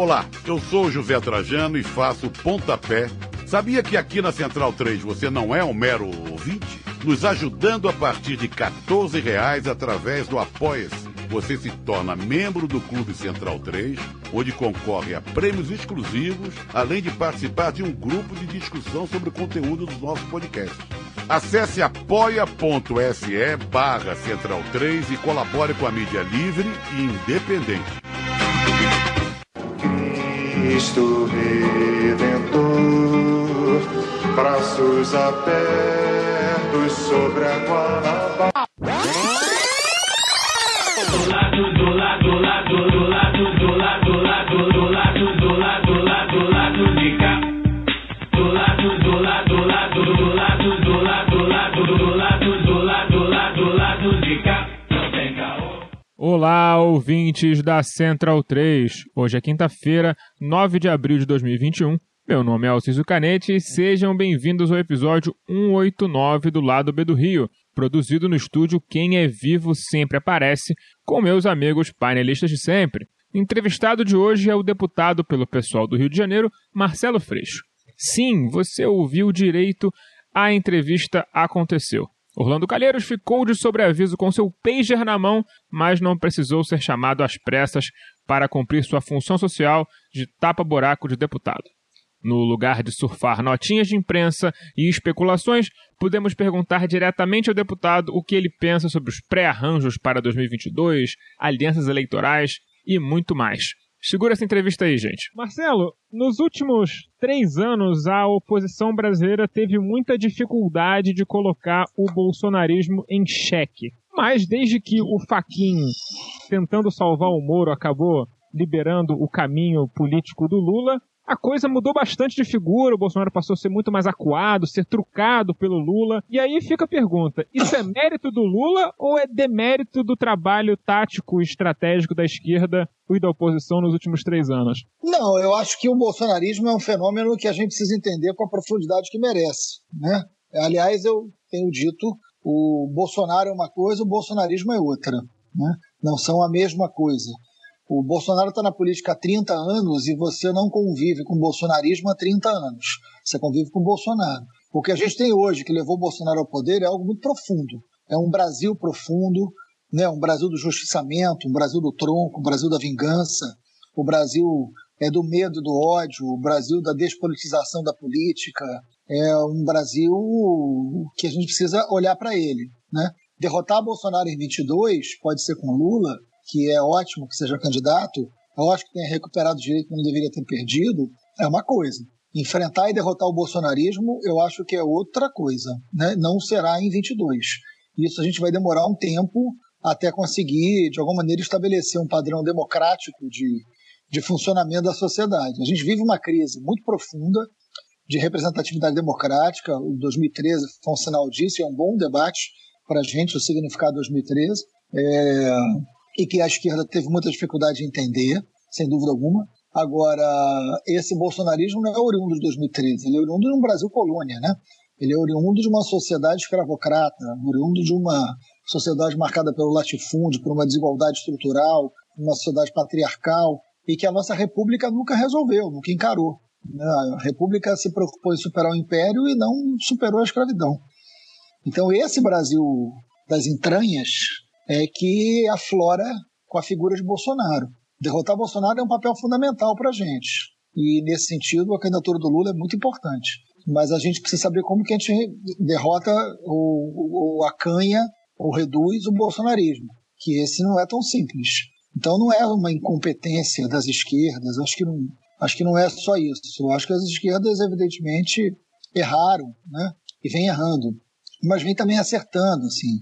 Olá, eu sou o José Trajano e faço Pontapé. Sabia que aqui na Central 3 você não é um mero ouvinte? Nos ajudando a partir de R$14 através do Apoia-se. Você se torna membro do Clube Central 3, onde concorre a prêmios exclusivos, além de participar de um grupo de discussão sobre o conteúdo dos nossos podcasts. Acesse apoia.se/Central 3 e colabore com a mídia livre e independente. Cristo Redentor, braços abertos sobre a Guanabara. Olá, ouvintes da Central 3. Hoje é quinta-feira, 9 de abril de 2021. Meu nome é Alciso Canete e sejam bem-vindos ao episódio 189 do Lado B do Rio, produzido no estúdio Quem é Vivo Sempre Aparece, com meus amigos painelistas de sempre. O entrevistado de hoje é o deputado pelo PSOL do Rio de Janeiro, Marcelo Freixo. Sim, você ouviu direito, a entrevista aconteceu. Orlando Calheiros ficou de sobreaviso com seu pager na mão, mas não precisou ser chamado às pressas para cumprir sua função social de tapa-buraco de deputado. No lugar de surfar notinhas de imprensa e especulações, podemos perguntar diretamente ao deputado o que ele pensa sobre os pré-arranjos para 2022, alianças eleitorais e muito mais. Segura essa entrevista aí, gente. Marcelo, nos últimos 3 anos, a oposição brasileira teve muita dificuldade de colocar o bolsonarismo em xeque. Mas desde que o Fachin, tentando salvar o Moro, acabou liberando o caminho político do Lula, a coisa mudou bastante de figura, o Bolsonaro passou a ser muito mais acuado, ser trucado pelo Lula. E aí fica a pergunta, isso é mérito do Lula ou é demérito do trabalho tático e estratégico da esquerda e da oposição nos últimos 3 anos? Não, eu acho que o bolsonarismo é um fenômeno que a gente precisa entender com a profundidade que merece, né? Aliás, eu tenho dito, o Bolsonaro é uma coisa, o bolsonarismo é outra, né? Não são a mesma coisa. O Bolsonaro está na política há 30 anos e você não convive com o bolsonarismo há 30 anos. Você convive com o Bolsonaro. O que a gente tem hoje, que levou o Bolsonaro ao poder, é algo muito profundo. É um Brasil profundo, né? Um Brasil do justiçamento, um Brasil do tronco, um Brasil da vingança, o Brasil do medo e do ódio, o Brasil da despolitização da política. É um Brasil que a gente precisa olhar para ele, né? Derrotar Bolsonaro em 22 pode ser com Lula, que é ótimo que seja candidato, é ótimo que tenha recuperado o direito que não deveria ter perdido, é uma coisa. Enfrentar e derrotar o bolsonarismo, eu acho que é outra coisa, né? Não será em 22. Isso a gente vai demorar um tempo até conseguir, de alguma maneira, estabelecer um padrão democrático de funcionamento da sociedade. A gente vive uma crise muito profunda de representatividade democrática. O 2013 foi um sinal disso, é um bom debate para a gente, o significado de 2013. E que a esquerda teve muita dificuldade de entender, sem dúvida alguma. Agora, esse bolsonarismo não é oriundo de 2013, ele é oriundo de um Brasil colônia, né? Ele é oriundo de uma sociedade escravocrata, oriundo de uma sociedade marcada pelo latifúndio, por uma desigualdade estrutural, uma sociedade patriarcal, e que a nossa república nunca resolveu, nunca encarou. A república se preocupou em superar o império e não superou a escravidão. Então, esse Brasil das entranhas é que aflora com a figura de Bolsonaro. Derrotar Bolsonaro é um papel fundamental para a gente. E, nesse sentido, a candidatura do Lula é muito importante. Mas a gente precisa saber como que a gente derrota ou acanha ou reduz o bolsonarismo, que esse não é tão simples. Então, não é uma incompetência das esquerdas, acho que não é só isso. Eu acho que as esquerdas, evidentemente, erraram, né? E vem errando. Mas vem também acertando, assim.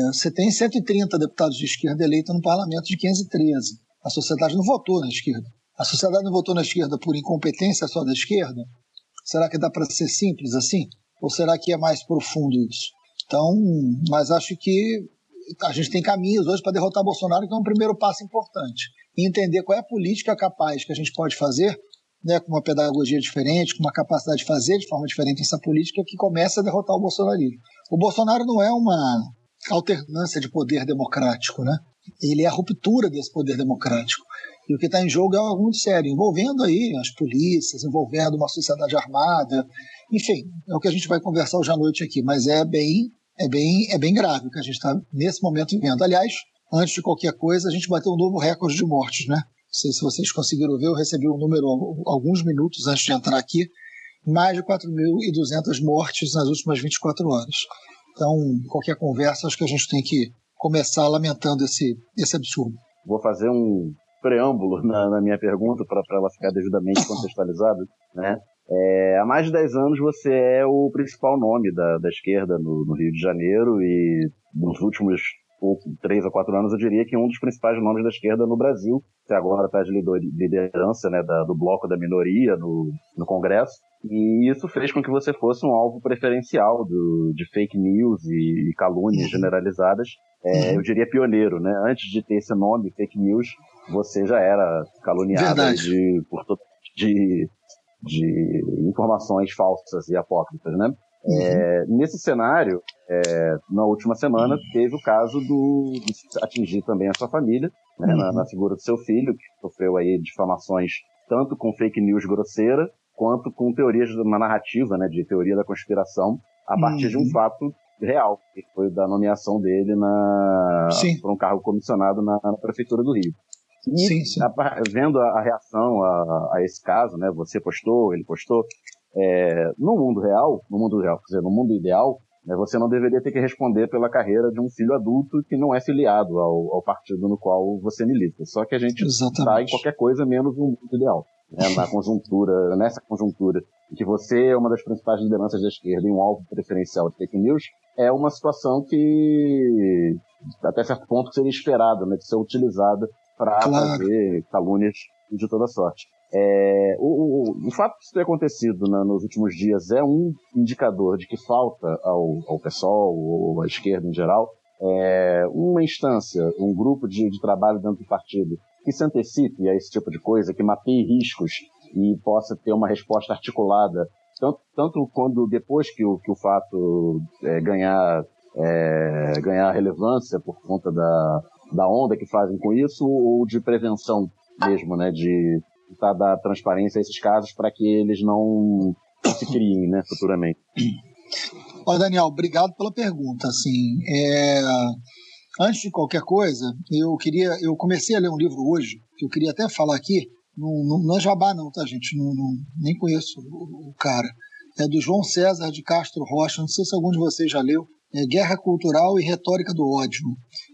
Você tem 130 deputados de esquerda eleitos no parlamento de 513. A sociedade não votou na esquerda. A sociedade não votou na esquerda por incompetência só da esquerda? Será que dá para ser simples assim? Ou será que é mais profundo isso? Então, mas acho que a gente tem caminhos hoje para derrotar Bolsonaro, que é um primeiro passo importante. E entender qual é a política capaz que a gente pode fazer, né, com uma pedagogia diferente, com uma capacidade de fazer de forma diferente essa política que começa a derrotar o bolsonarismo. O Bolsonaro não é uma alternância de poder democrático, né? Ele é a ruptura desse poder democrático. E o que está em jogo é algo muito sério, envolvendo aí as polícias, envolvendo uma sociedade armada, enfim, é o que a gente vai conversar hoje à noite aqui, mas é bem grave o que a gente está nesse momento vivendo. Aliás, antes de qualquer coisa, a gente bateu um novo recorde de mortes, né? Não sei se vocês conseguiram ver, eu recebi um número alguns minutos antes de entrar aqui, mais de 4.200 mortes nas últimas 24 horas. Então, qualquer conversa, acho que a gente tem que começar lamentando esse absurdo. Vou fazer um preâmbulo na minha pergunta para ela ficar devidamente contextualizada, né? Há mais de 10 anos você é o principal nome da esquerda no Rio de Janeiro e nos últimos 3 a 4 anos eu diria que um dos principais nomes da esquerda no Brasil. Você agora está de liderança, né, do bloco da minoria no Congresso, e isso fez com que você fosse um alvo preferencial de fake news e calúnias generalizadas. Eu diria pioneiro, né? Antes de ter esse nome, fake news, você já era caluniado de informações falsas e apócrifas, né? Nesse cenário, na última semana, teve o caso de atingir também a sua família, né, na figura do seu filho, que sofreu aí difamações tanto com fake news grosseira, quanto com teorias de uma narrativa, né, de teoria da conspiração, a partir de um fato real, que foi da nomeação dele para um cargo comissionado na Prefeitura do Rio. E vendo a reação a esse caso, né, você postou, ele postou, no mundo ideal, né, você não deveria ter que responder pela carreira de um filho adulto que não é filiado ao partido no qual você milita. Só que a gente está em qualquer coisa menos um mundo ideal. Né, nessa conjuntura em que você é uma das principais lideranças da esquerda e um alvo preferencial de fake news, é uma situação que, até certo ponto, seria esperada, né, de ser utilizada para fazer calúnias de toda sorte. O fato de isso ter acontecido nos últimos dias é um indicador de que falta ao PSOL ou à esquerda em geral uma instância, um grupo de trabalho dentro do partido que se antecipe a esse tipo de coisa, que mapeie riscos e possa ter uma resposta articulada, tanto quando depois que o fato ganhar relevância por conta da onda que fazem com isso, ou de prevenção mesmo, né, de dar transparência a esses casos para que eles não se criem, né, futuramente. Olha, Daniel, obrigado pela pergunta. Assim, antes de qualquer coisa, eu comecei a ler um livro hoje, que eu queria até falar aqui, não é jabá não, tá, gente? Nem conheço o cara. É do João César de Castro Rocha, não sei se algum de vocês já leu. Guerra Cultural e Retórica do Ódio,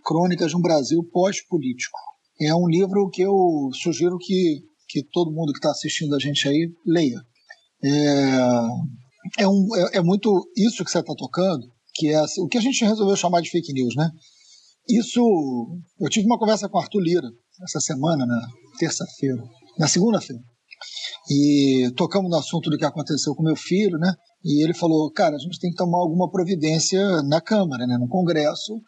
Crônicas de um Brasil Pós-Político. É um livro que eu sugiro que todo mundo que está assistindo a gente aí leia. É muito isso que você está tocando, que é o que a gente resolveu chamar de fake news, né? Isso, eu tive uma conversa com o Arthur Lira essa semana, na segunda-feira, e tocamos no assunto do que aconteceu com meu filho, né? E ele falou, cara, a gente tem que tomar alguma providência na Câmara, né, no Congresso.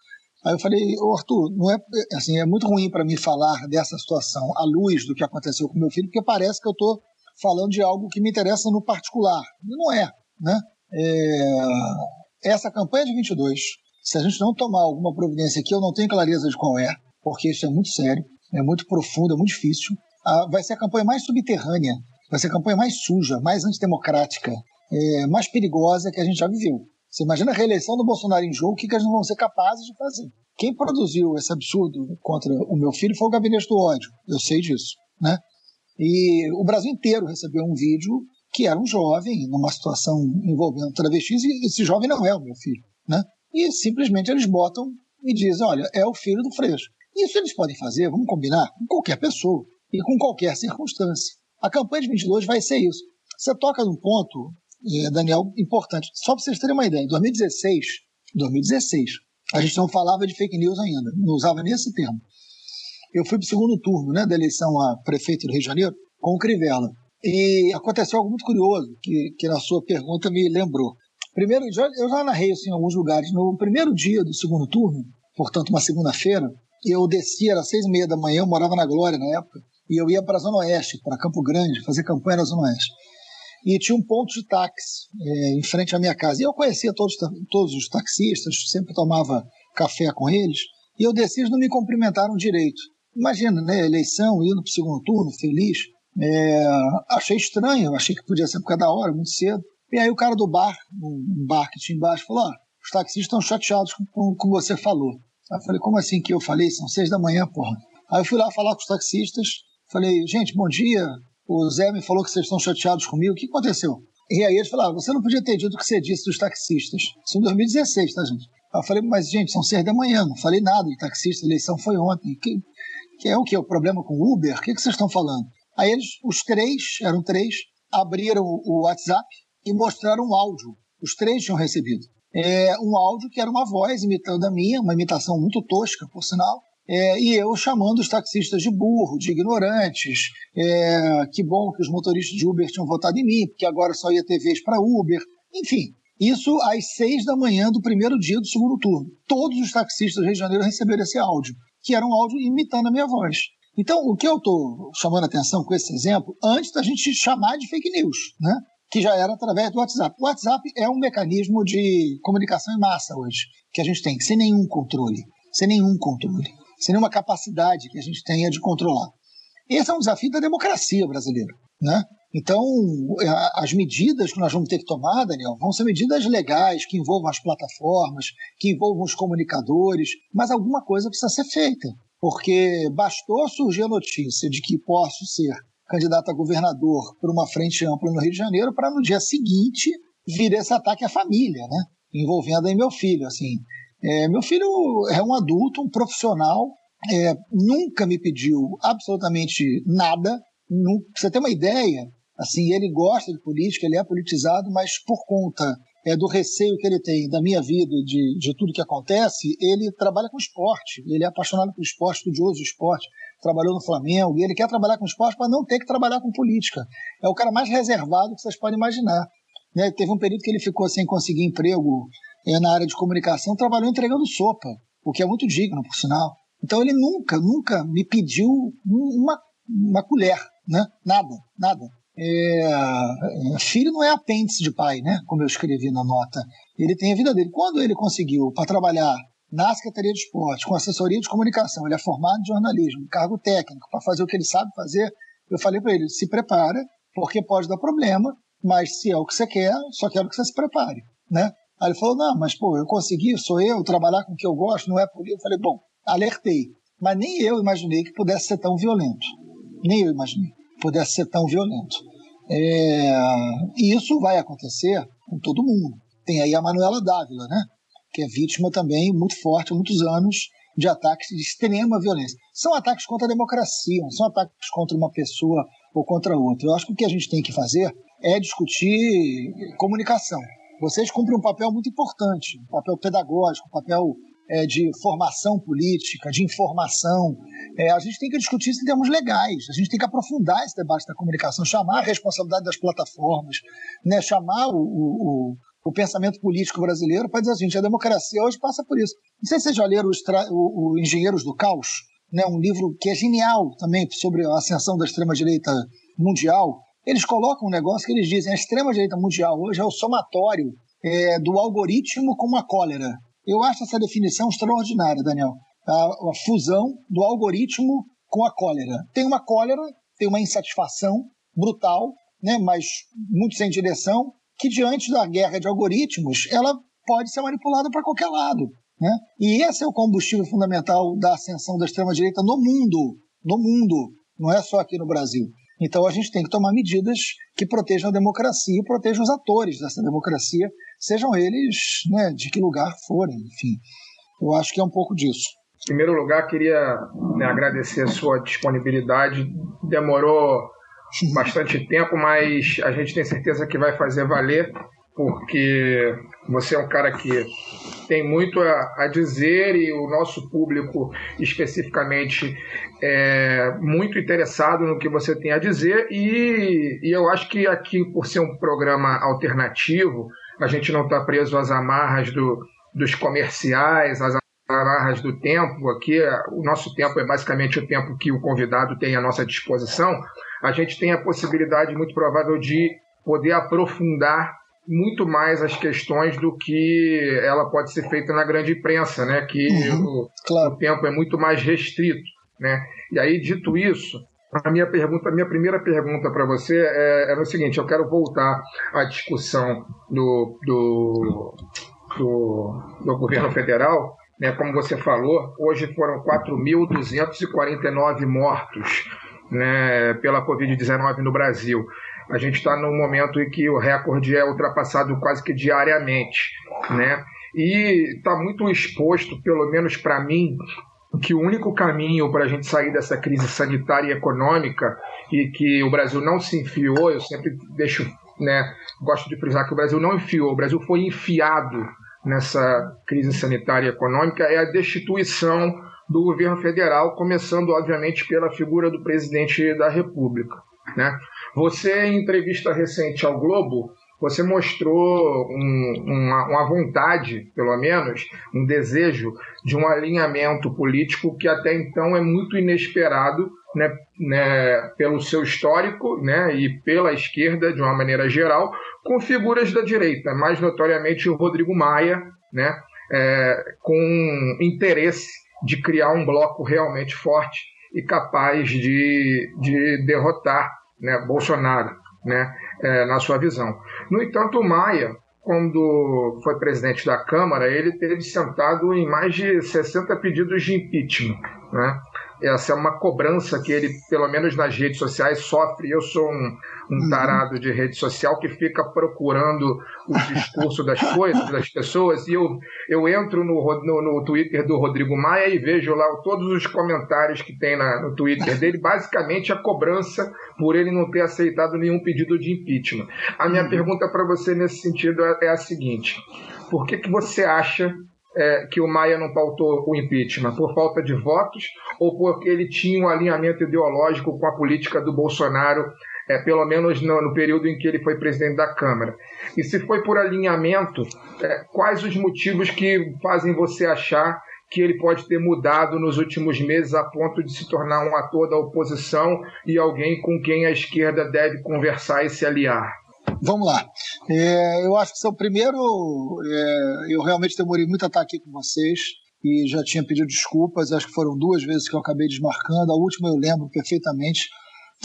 Aí eu falei, Arthur, não é assim, é muito ruim para mim falar dessa situação à luz do que aconteceu com meu filho, porque parece que eu estou falando de algo que me interessa no particular. E não é, né? Essa campanha de 22, se a gente não tomar alguma providência aqui, eu não tenho clareza de qual é, porque isso é muito sério, é muito profundo, é muito difícil. Vai ser a campanha mais subterrânea, vai ser a campanha mais suja, mais antidemocrática, mais perigosa que a gente já viveu. Você imagina a reeleição do Bolsonaro em jogo, o que eles não vão ser capazes de fazer. Quem produziu esse absurdo contra o meu filho foi o Gabinete do Ódio, eu sei disso, né? E o Brasil inteiro recebeu um vídeo que era um jovem numa situação envolvendo travestis, e esse jovem não é o meu filho, né? E simplesmente eles botam e dizem, olha, é o filho do Freixo. Isso eles podem fazer, vamos combinar, com qualquer pessoa e com qualquer circunstância. A campanha de 22 vai ser isso. Você toca num ponto, Daniel, importante. Só para vocês terem uma ideia, em 2016, a gente não falava de fake news ainda, não usava nem esse termo. Eu fui para o segundo turno, né, da eleição a prefeito do Rio de Janeiro com o Crivella. E aconteceu algo muito curioso, que na sua pergunta me lembrou. Primeiro, eu já narrei isso em alguns lugares. No primeiro dia do segundo turno, portanto uma segunda-feira, eu descia, às 6h30 da manhã, eu morava na Glória na época, e eu ia para a Zona Oeste, para Campo Grande, fazer campanha na Zona Oeste. E tinha um ponto de táxi em frente à minha casa. E eu conhecia todos os taxistas, sempre tomava café com eles, e eu desci, eles não me cumprimentaram direito. imagina, né, eleição, indo para o segundo turno, feliz. Achei estranho, achei que podia ser por causa da hora, muito cedo. E aí o cara do bar, um bar que tinha embaixo, falou, os taxistas estão chateados com o que você falou. Aí eu falei, como assim que eu falei? São 6 da manhã, porra. Aí eu fui lá falar com os taxistas, falei, gente, bom dia, o Zé me falou que vocês estão chateados comigo, o que aconteceu? E aí eles falaram, você não podia ter dito o que você disse dos taxistas. Isso em 2016, tá, gente? Aí eu falei, mas gente, são 6 da manhã, não falei nada de taxista, a eleição foi ontem. Que é o quê? O problema com o Uber? O que vocês estão falando? Aí eles, eram três, abriram o WhatsApp e mostraram um áudio. Os três tinham recebido. Um áudio que era uma voz imitando a minha, uma imitação muito tosca, por sinal, e eu chamando os taxistas de burro, de ignorantes, que bom que os motoristas de Uber tinham votado em mim, porque agora só ia ter vez para Uber. Enfim, isso às 6 da manhã do primeiro dia do segundo turno. Todos os taxistas do Rio de Janeiro receberam esse áudio, que era um áudio imitando a minha voz. Então, o que eu estou chamando a atenção com esse exemplo, antes da gente chamar de fake news, né? Que já era através do WhatsApp. O WhatsApp é um mecanismo de comunicação em massa hoje, que a gente tem, sem nenhum controle, sem nenhuma capacidade que a gente tenha de controlar. Esse é um desafio da democracia brasileira, né? Então, as medidas que nós vamos ter que tomar, Daniel, vão ser medidas legais, que envolvam as plataformas, que envolvam os comunicadores, mas alguma coisa precisa ser feita, porque bastou surgir a notícia de que posso ser candidato a governador por uma frente ampla no Rio de Janeiro, para no dia seguinte vir esse ataque à família, né? Envolvendo aí meu filho. Assim, meu filho é um adulto, um profissional, nunca me pediu absolutamente nada. Pra você ter uma ideia, assim, ele gosta de política, ele é politizado, mas por conta do receio que ele tem da minha vida, de tudo que acontece, ele trabalha com esporte, ele é apaixonado por esporte, estudioso de esporte, trabalhou no Flamengo, e ele quer trabalhar com esporte para não ter que trabalhar com política. É o cara mais reservado que vocês podem imaginar. Né? Teve um período que ele ficou sem conseguir emprego na área de comunicação, trabalhou entregando sopa, o que é muito digno, por sinal. Então ele nunca me pediu uma colher, né? Nada. Filho não é apêndice de pai, né? Como eu escrevi na nota. Ele tem a vida dele. Quando ele conseguiu para trabalhar na Secretaria de Esporte, com assessoria de comunicação, ele é formado em jornalismo, cargo técnico, para fazer o que ele sabe fazer, eu falei para ele, se prepara, porque pode dar problema, mas se é o que você quer, só quero que você se prepare, né? Aí ele falou, não, mas pô, eu consegui, sou eu, trabalhar com o que eu gosto, não é por isso. Eu falei, bom, alertei, mas nem eu imaginei que pudesse ser tão violento. E isso vai acontecer com todo mundo. Tem aí a Manuela Dávila, né? Que é vítima também, muito forte, há muitos anos, de ataques de extrema violência. São ataques contra a democracia, não são ataques contra uma pessoa ou contra outra. Eu acho que o que a gente tem que fazer é discutir comunicação. Vocês cumprem um papel muito importante, um papel pedagógico, um papel de formação política, de informação. A gente tem que discutir isso em termos legais, a gente tem que aprofundar esse debate da comunicação, chamar a responsabilidade das plataformas, né, chamar o pensamento político brasileiro para dizer assim, a democracia hoje passa por isso. Não sei se vocês já leram o Engenheiros do Caos, né, um livro que é genial também sobre a ascensão da extrema-direita mundial. Eles colocam um negócio que eles dizem a extrema-direita mundial hoje é o somatório do algoritmo com a cólera. Eu acho essa definição extraordinária, Daniel. A fusão do algoritmo com a cólera. Tem uma cólera, tem uma insatisfação brutal, né, mas muito sem direção, que diante da guerra de algoritmos, ela pode ser manipulada para qualquer lado. Né? E esse é o combustível fundamental da ascensão da extrema-direita no mundo, não é só aqui no Brasil. Então a gente tem que tomar medidas que protejam a democracia e protejam os atores dessa democracia, sejam eles, né, de que lugar forem, enfim. Eu acho que é um pouco disso. Em primeiro lugar, queria agradecer a sua disponibilidade. Demorou bastante tempo, mas a gente tem certeza que vai fazer valer, porque você é um cara que tem muito a dizer e o nosso público especificamente é muito interessado no que você tem a dizer e eu acho que aqui, por ser um programa alternativo, a gente não está preso às amarras dos comerciais, às amarras do tempo. Aqui o nosso tempo é basicamente o tempo que o convidado tem à nossa disposição. A gente tem a possibilidade muito provável de poder aprofundar muito mais as questões do que ela pode ser feita na grande imprensa, né? Que claro, o tempo é muito mais restrito. né? E aí, dito isso, a minha primeira pergunta para você é o seguinte: eu quero voltar à discussão do governo federal, né? Como você falou, hoje foram 4.249 mortos, né, pela Covid-19 no Brasil. A gente está num momento em que o recorde é ultrapassado quase que diariamente, né? E está muito exposto, pelo menos para mim, que o único caminho para a gente sair dessa crise sanitária e econômica, e que o Brasil não se enfiou, eu sempre gosto de frisar que o Brasil não enfiou, o Brasil foi enfiado nessa crise sanitária e econômica, é a destituição do governo federal, começando, obviamente, pela figura do presidente da República, né? Você, em entrevista recente ao Globo, você mostrou uma vontade, pelo menos, um desejo de um alinhamento político que até então é muito inesperado, né, pelo seu histórico, né, e pela esquerda, de uma maneira geral, com figuras da direita, mais notoriamente o Rodrigo Maia, né, com interesse de criar um bloco realmente forte e capaz de derrotar, né, Bolsonaro, né, na sua visão. No entanto, o Maia, quando foi presidente da Câmara, ele teve sentado em mais de 60 pedidos de impeachment, né? Essa é uma cobrança que ele, pelo menos nas redes sociais, sofre. Eu sou um tarado de rede social que fica procurando o discurso das coisas, das pessoas, e eu entro no Twitter do Rodrigo Maia e vejo lá todos os comentários que tem no Twitter dele, basicamente a cobrança por ele não ter aceitado nenhum pedido de impeachment. A minha pergunta para você nesse sentido é a seguinte: por que você acha que o Maia não pautou o impeachment? Por falta de votos ou porque ele tinha um alinhamento ideológico com a política do Bolsonaro, pelo menos no período em que ele foi presidente da Câmara? E se foi por alinhamento, quais os motivos que fazem você achar que ele pode ter mudado nos últimos meses a ponto de se tornar um ator da oposição e alguém com quem a esquerda deve conversar e se aliar? Vamos lá. Eu acho que primeiro, eu realmente demorei muito a estar aqui com vocês e já tinha pedido desculpas. Acho que foram 2 vezes que eu acabei desmarcando. A última eu lembro perfeitamente.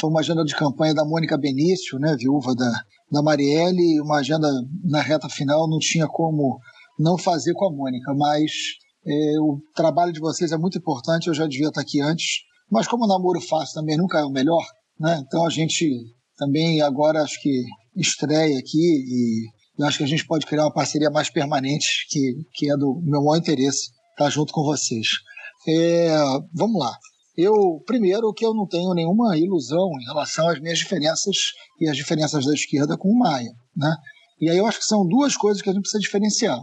Foi uma agenda de campanha da Mônica Benício, né, viúva da Marielle, e uma agenda na reta final, não tinha como não fazer com a Mônica. Mas o trabalho de vocês é muito importante, eu já devia estar aqui antes. Mas como o namoro fácil também nunca é o melhor, né, então a gente também agora acho que estreia aqui e acho que a gente pode criar uma parceria mais permanente, que é do meu maior interesse estar junto com vocês. Vamos lá. Primeiro, que eu não tenho nenhuma ilusão em relação às minhas diferenças e as diferenças da esquerda com o Maia, né? E aí eu acho que são 2 coisas que a gente precisa diferenciar.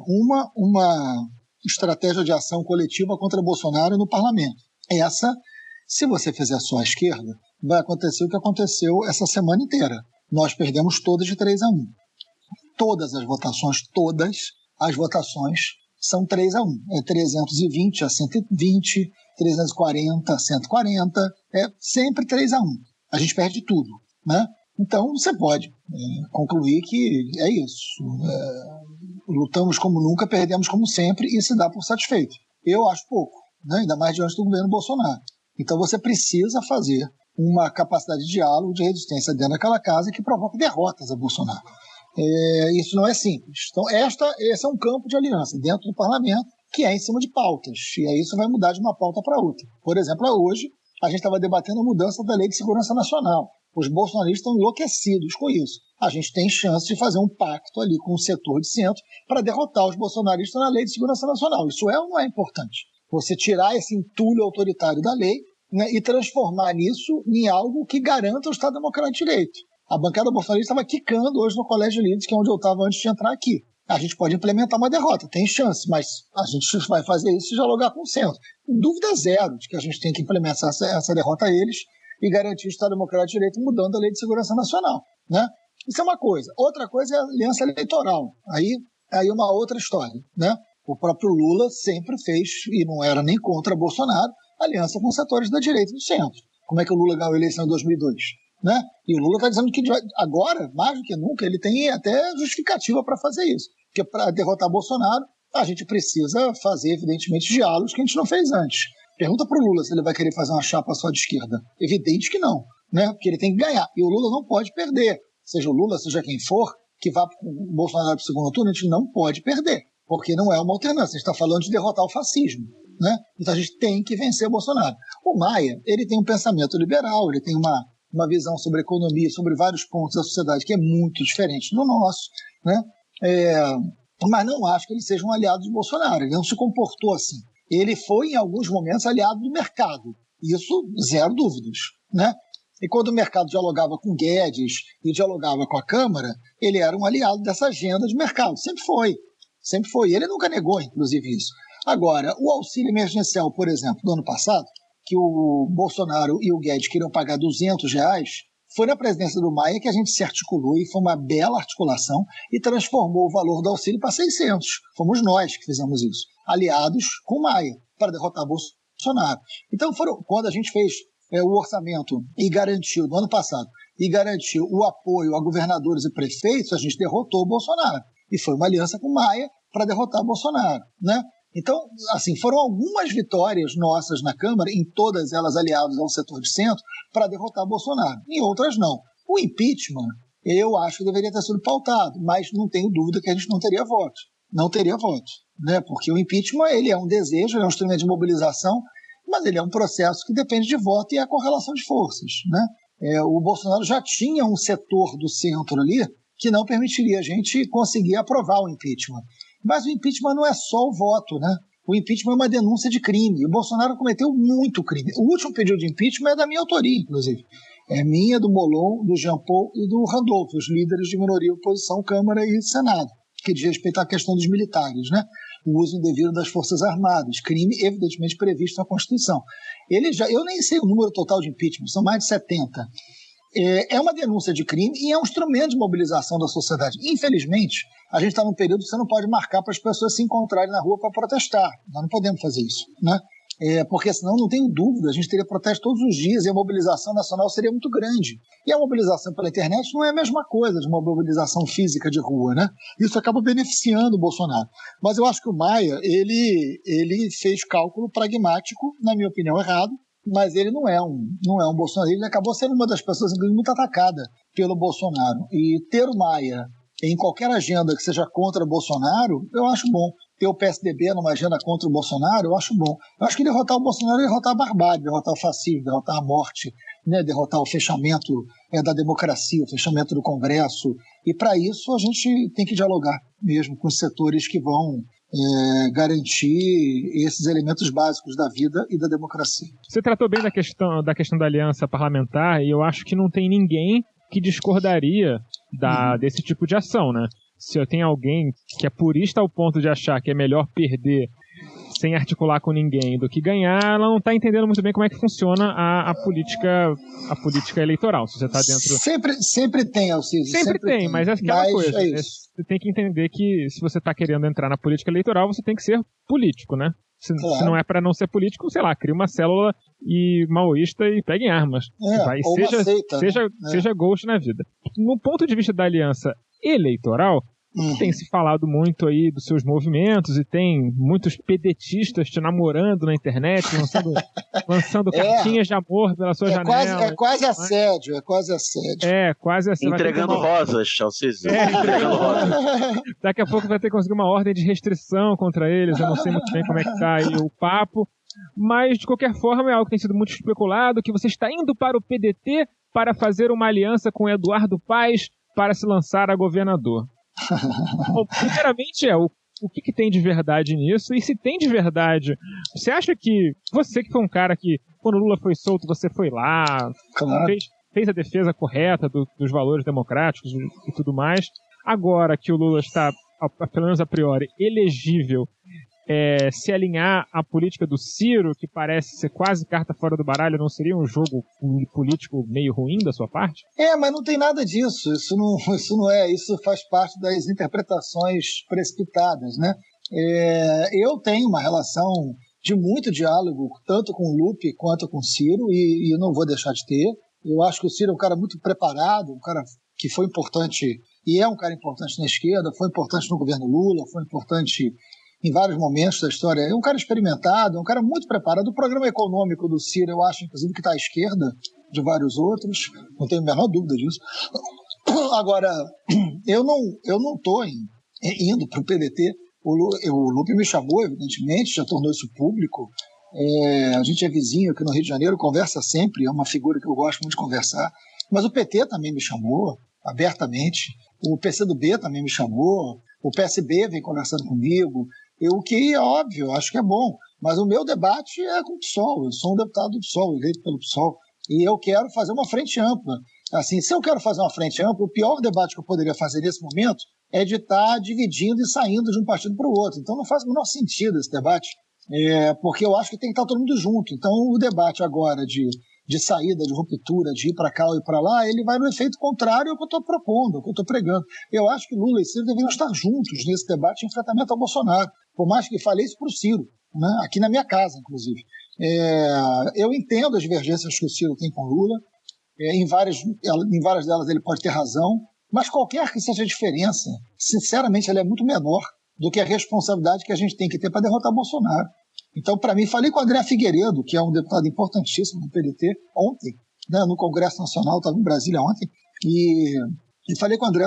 Uma estratégia de ação coletiva contra Bolsonaro no parlamento. Essa, se você fizer só a esquerda, vai acontecer o que aconteceu essa semana inteira. Nós perdemos todas de 3-1. Todas as votações são 3-1. É 320 a 120, 340 a 140, é sempre 3-1. A gente perde tudo, né? Então você pode concluir que é isso. Lutamos como nunca, perdemos como sempre e se dá por satisfeito. Eu acho pouco, né? Ainda mais diante do governo Bolsonaro. Então você precisa fazer uma capacidade de diálogo, de resistência dentro daquela casa que provoca derrotas a Bolsonaro. Isso não é simples. Então, esse é um campo de aliança dentro do parlamento que é em cima de pautas. E aí isso vai mudar de uma pauta para outra. Por exemplo, hoje a gente estava debatendo a mudança da Lei de Segurança Nacional. Os bolsonaristas estão enlouquecidos com isso. A gente tem chance de fazer um pacto ali com o setor de centro para derrotar os bolsonaristas na Lei de Segurança Nacional. Isso é ou não é importante? Você tirar esse entulho autoritário da lei, né, e transformar nisso em algo que garanta o Estado Democrático de Direito. A bancada bolsonarista estava quicando hoje no Colégio de Líderes, que é onde eu estava antes de entrar aqui. A gente pode implementar uma derrota, tem chance, mas a gente vai fazer isso e dialogar com o centro. Dúvida zero de que a gente tem que implementar essa derrota a eles e garantir o Estado Democrático de Direito mudando a Lei de Segurança Nacional, né? Isso é uma coisa. Outra coisa é a aliança eleitoral. Aí uma outra história, né? O próprio Lula sempre fez, e não era nem contra Bolsonaro, aliança com setores da direita e do centro. Como é que o Lula ganhou a eleição em 2002? Né? E o Lula está dizendo que agora, mais do que nunca, ele tem até justificativa para fazer isso. Porque para derrotar Bolsonaro, a gente precisa fazer, evidentemente, diálogos que a gente não fez antes. Pergunta para o Lula se ele vai querer fazer uma chapa só de esquerda. Evidente que não, né? Porque ele tem que ganhar. E o Lula não pode perder. Seja o Lula, seja quem for, que vá para o Bolsonaro para o segundo turno, a gente não pode perder. Porque não é uma alternância. A gente está falando de derrotar o fascismo, né? Então a gente tem que vencer o Bolsonaro. O Maia, ele tem um pensamento liberal, ele tem uma visão sobre economia, sobre vários pontos da sociedade que é muito diferente do nosso, né? Mas não acho que ele seja um aliado de Bolsonaro. Ele não se comportou assim. Ele foi, em alguns momentos, aliado do mercado. Isso, zero dúvidas, né? E quando o mercado dialogava com Guedes e dialogava com a Câmara, ele era um aliado dessa agenda de mercado. Sempre foi. Sempre foi. Ele nunca negou, inclusive, isso. Agora, o auxílio emergencial, por exemplo, do ano passado, que o Bolsonaro e o Guedes queriam pagar R$200, foi na presidência do Maia que a gente se articulou, e foi uma bela articulação, e transformou o valor do auxílio para 600. Fomos nós que fizemos isso, aliados com o Maia, para derrotar Bolsonaro. Então, quando a gente fez o orçamento e garantiu, no ano passado, e garantiu o apoio a governadores e prefeitos, a gente derrotou o Bolsonaro. E foi uma aliança com o Maia para derrotar o Bolsonaro, né? Então, assim, foram algumas vitórias nossas na Câmara, em todas elas aliadas ao setor de centro, para derrotar Bolsonaro. Em outras, não. O impeachment, eu acho que deveria ter sido pautado, mas não tenho dúvida que a gente não teria voto. Não teria voto, né? Porque o impeachment, ele é um desejo, ele é um instrumento de mobilização, mas ele é um processo que depende de voto e é a correlação de forças, né? O Bolsonaro já tinha um setor do centro ali que não permitiria a gente conseguir aprovar o impeachment. Mas o impeachment não é só o voto, né? O impeachment é uma denúncia de crime. O Bolsonaro cometeu muito crime. O último pedido de impeachment é da minha autoria, inclusive. É minha, do Molon, do Jean Paul e do Randolfo, os líderes de minoria, oposição, Câmara e Senado, que diz respeito à questão dos militares, né? O uso indevido das Forças Armadas, crime evidentemente previsto na Constituição. Eu nem sei o número total de impeachment, são mais de 70. É uma denúncia de crime e é um instrumento de mobilização da sociedade. Infelizmente, a gente está num período que você não pode marcar para as pessoas se encontrarem na rua para protestar. Nós não podemos fazer isso, né? Porque senão, não tenho dúvida, a gente teria protesto todos os dias e a mobilização nacional seria muito grande. E a mobilização pela internet não é a mesma coisa de uma mobilização física de rua, né? Isso acaba beneficiando o Bolsonaro. Mas eu acho que o Maia, ele fez cálculo pragmático, na minha opinião, errado, mas ele não é um Bolsonaro. Ele acabou sendo uma das pessoas muito atacada pelo Bolsonaro. E ter o Maia em qualquer agenda que seja contra o Bolsonaro, eu acho bom. Ter o PSDB numa agenda contra o Bolsonaro, eu acho bom. Eu acho que derrotar o Bolsonaro é derrotar a barbárie, derrotar o fascismo, derrotar a morte, né? Derrotar o fechamento da democracia, o fechamento do Congresso. E para isso a gente tem que dialogar mesmo com os setores que vão garantir esses elementos básicos da vida e da democracia. Você tratou bem da questão da aliança parlamentar, e eu acho que não tem ninguém que discordaria desse tipo de ação, né? Se eu tenho alguém que é purista ao ponto de achar que é melhor perder sem articular com ninguém do que ganhar, ela não está entendendo muito bem como é que funciona a política eleitoral. Se você está dentro... Sempre tem, Alcides. Sempre tem, mas é aquela coisa. Você tem que entender que se você está querendo entrar na política eleitoral, você tem que ser político, né? Se não é para não ser político, sei lá, cria uma célula maoísta e pegue armas. Seja ghost na vida. No ponto de vista da aliança eleitoral, tem se falado muito aí dos seus movimentos e tem muitos pedetistas te namorando na internet, lançando cartinhas de amor pela sua janela. É quase assédio. Quase assédio. Entregando rosas, Alcides. Entregando rosas. Daqui a pouco vai ter que conseguir uma ordem de restrição contra eles, eu não sei muito bem como é que tá aí o papo, mas de qualquer forma é algo que tem sido muito especulado, que você está indo para o PDT para fazer uma aliança com Eduardo Paes para se lançar a governador. Bom, primeiramente o que tem de verdade nisso? E se tem de verdade, você acha que você que foi um cara que, quando o Lula foi solto, você foi lá, claro, fez a defesa correta dos valores democráticos e tudo mais, agora que o Lula está, pelo menos a priori, elegível, se alinhar à política do Ciro, que parece ser quase carta fora do baralho, não seria um jogo político meio ruim da sua parte? Mas não tem nada disso. Isso faz parte das interpretações precipitadas, né? Eu tenho uma relação de muito diálogo, tanto com o Lupe quanto com o Ciro, e eu não vou deixar de ter. Eu acho que o Ciro é um cara muito preparado, um cara que foi importante, e é um cara importante na esquerda, foi importante no governo Lula, foi importante em vários momentos da história. É um cara experimentado, é um cara muito preparado. O programa econômico do Ciro, eu acho, inclusive, que está à esquerda de vários outros, não tenho a menor dúvida disso. Agora, eu não estou indo para o PDT. O Lupe me chamou, evidentemente, já tornou isso público. A gente é vizinho aqui no Rio de Janeiro, conversa sempre, é uma figura que eu gosto muito de conversar. Mas o PT também me chamou, abertamente. O PCdoB também me chamou. O PSB vem conversando comigo. O que é óbvio, acho que é bom. Mas o meu debate é com o PSOL. Eu sou um deputado do PSOL, eleito pelo PSOL. E eu quero fazer uma frente ampla. Assim, se eu quero fazer uma frente ampla, o pior debate que eu poderia fazer nesse momento é de estar dividindo e saindo de um partido para o outro. Então não faz o menor sentido esse debate, porque eu acho que tem que estar todo mundo junto. Então o debate agora de saída, de ruptura, de ir para cá ou ir para lá, ele vai no efeito contrário ao que eu estou propondo, ao que eu estou pregando. Eu acho que Lula e Ciro deveriam estar juntos nesse debate de enfrentamento ao Bolsonaro, por mais que falei isso para o Ciro, né? Aqui na minha casa, inclusive. Eu entendo as divergências que o Ciro tem com o Lula, em várias delas ele pode ter razão, mas qualquer que seja a diferença, sinceramente, ela é muito menor do que a responsabilidade que a gente tem que ter para derrotar Bolsonaro. Então, para mim, falei com o André Figueiredo, que é um deputado importantíssimo do PDT, ontem, né, no Congresso Nacional, estava em Brasília ontem, e falei com o André,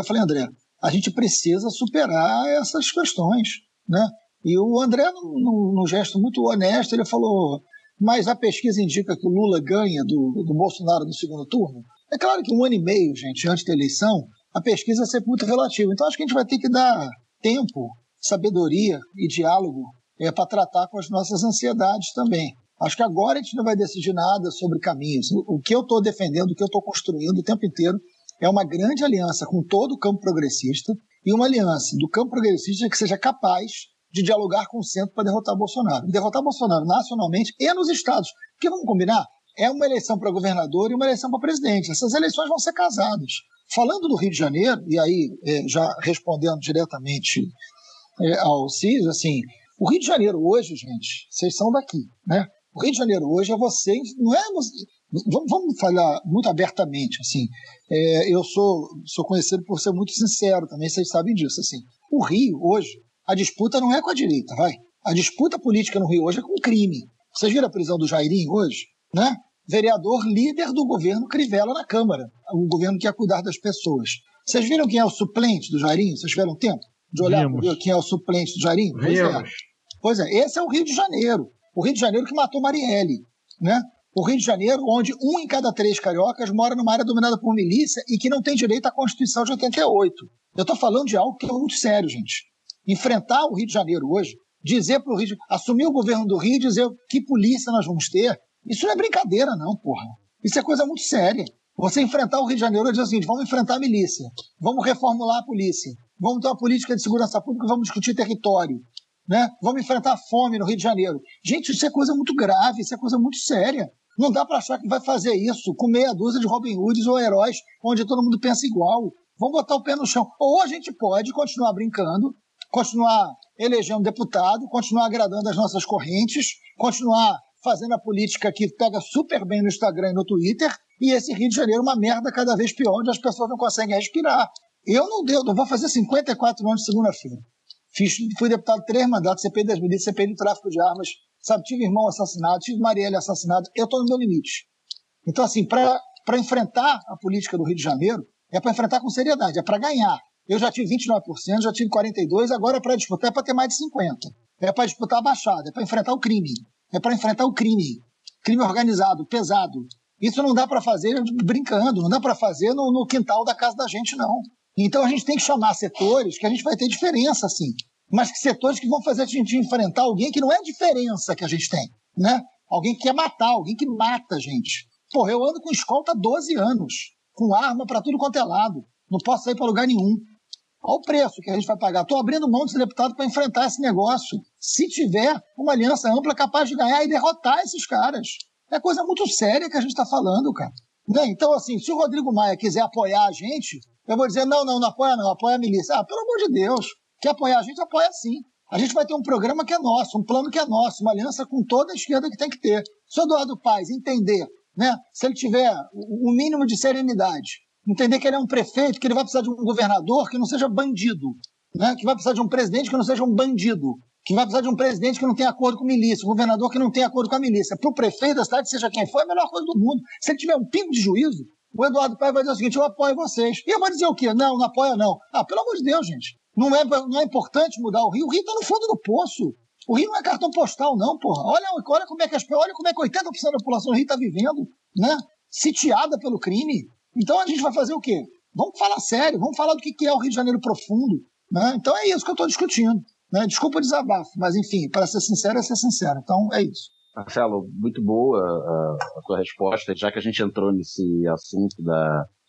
a gente precisa superar essas questões, né? E o André, num gesto muito honesto, ele falou, mas a pesquisa indica que o Lula ganha do Bolsonaro no segundo turno. É claro que 1 ano e meio, gente, antes da eleição, a pesquisa é sempre muito relativa. Então, acho que a gente vai ter que dar tempo, sabedoria e diálogo para tratar com as nossas ansiedades também. Acho que agora a gente não vai decidir nada sobre caminhos. O que eu estou defendendo, o que eu estou construindo o tempo inteiro é uma grande aliança com todo o campo progressista e uma aliança do campo progressista que seja capaz de dialogar com o centro para derrotar Bolsonaro. Derrotar Bolsonaro nacionalmente e nos estados. Porque, vamos combinar, é uma eleição para governador e uma eleição para presidente. Essas eleições vão ser casadas. Falando do Rio de Janeiro, e aí já respondendo diretamente ao Cícero, assim, o Rio de Janeiro hoje, gente, vocês são daqui, né? O Rio de Janeiro hoje é vocês, não é... Vamos falar muito abertamente, assim. Eu sou conhecido por ser muito sincero também, vocês sabem disso, assim. O Rio, hoje, a disputa não é com a direita, vai. A disputa política no Rio hoje é com o crime. Vocês viram a prisão do Jairinho hoje, né? Vereador líder do governo Crivella na Câmara, o governo que ia cuidar das pessoas. Vocês viram quem é o suplente do Jairinho? Vocês tiveram tempo de olhar quem é o suplente do Jairinho? Pois é, esse é o Rio de Janeiro. O Rio de Janeiro que matou Marielle, né? O Rio de Janeiro onde 1 em cada 3 cariocas mora numa área dominada por milícia e que não tem direito à Constituição de 88. Eu estou falando de algo que é muito sério, gente. Enfrentar o Rio de Janeiro hoje, dizer para o Rio, assumir o governo do Rio e dizer que polícia nós vamos ter, isso não é brincadeira não, porra. Isso é coisa muito séria. Você enfrentar o Rio de Janeiro e dizer o seguinte, vamos enfrentar a milícia, vamos reformular a polícia, vamos ter uma política de segurança pública, vamos discutir território, né? Vamos enfrentar a fome no Rio de Janeiro. Gente, isso é coisa muito grave, isso é coisa muito séria. Não dá para achar que vai fazer isso com meia dúzia de Robin Hoods ou heróis onde todo mundo pensa igual. Vamos botar o pé no chão. Ou a gente pode continuar brincando, continuar elegendo deputado, continuar agradando as nossas correntes, continuar fazendo a política que pega super bem no Instagram e no Twitter, e esse Rio de Janeiro uma merda cada vez pior, onde as pessoas não conseguem respirar. Eu não vou fazer 54 anos de segunda-feira. Fui deputado 3 mandatos, CPI das milícias, CPI do tráfico de armas, sabe, tive irmão assassinado, tive Marielle assassinado, eu estou no meu limite. Então, assim, para enfrentar a política do Rio de Janeiro, é para enfrentar com seriedade, é para ganhar. Eu já tive 29%, já tive 42%, agora é para disputar, é para ter mais de 50%. É para disputar a baixada, é para enfrentar o crime. É para enfrentar o crime. Crime organizado, pesado. Isso não dá para fazer brincando, não dá para fazer no quintal da casa da gente, não. Então a gente tem que chamar setores que a gente vai ter diferença, sim. Mas que setores que vão fazer a gente enfrentar alguém que não é a diferença que a gente tem, né? Alguém que quer matar, alguém que mata a gente. Porra, eu ando com escolta há 12 anos, com arma para tudo quanto é lado. Não posso sair para lugar nenhum. Olha o preço que a gente vai pagar. Estou abrindo mão desse deputado para enfrentar esse negócio. Se tiver uma aliança ampla capaz de ganhar e derrotar esses caras. É coisa muito séria que a gente está falando, cara. Né? Então, assim, se o Rodrigo Maia quiser apoiar a gente, eu vou dizer, não apoia não, apoia a milícia. Ah, pelo amor de Deus, quer apoiar a gente, apoia sim. A gente vai ter um programa que é nosso, um plano que é nosso, uma aliança com toda a esquerda que tem que ter. Se o Eduardo Paes entender, né, se ele tiver o mínimo de serenidade, entender que ele é um prefeito, que ele vai precisar de um governador que não seja bandido, né? Que vai precisar de um presidente que não seja um bandido. que vai precisar de um presidente que não tem acordo com milícia, um governador que não tem acordo com a milícia. Para o prefeito da cidade, seja quem for, é a melhor coisa do mundo. Se ele tiver um pingo de juízo, o Eduardo Paes vai dizer o seguinte: eu apoio vocês. E eu vou dizer o quê? Não apoia não. Pelo amor de Deus, gente. Não é importante mudar o Rio. O Rio está no fundo do poço. O Rio não é cartão postal, não, porra. Olha como é que 80% da população do Rio está vivendo, né? Sitiada pelo crime. Então a gente vai fazer o quê? Vamos falar sério, vamos falar do que é o Rio de Janeiro profundo, né? Então é isso que eu estou discutindo, né? Desculpa o desabafo, mas enfim, para ser sincero, é ser sincero. Então é isso. Marcelo, muito boa a tua resposta, já que a gente entrou nesse assunto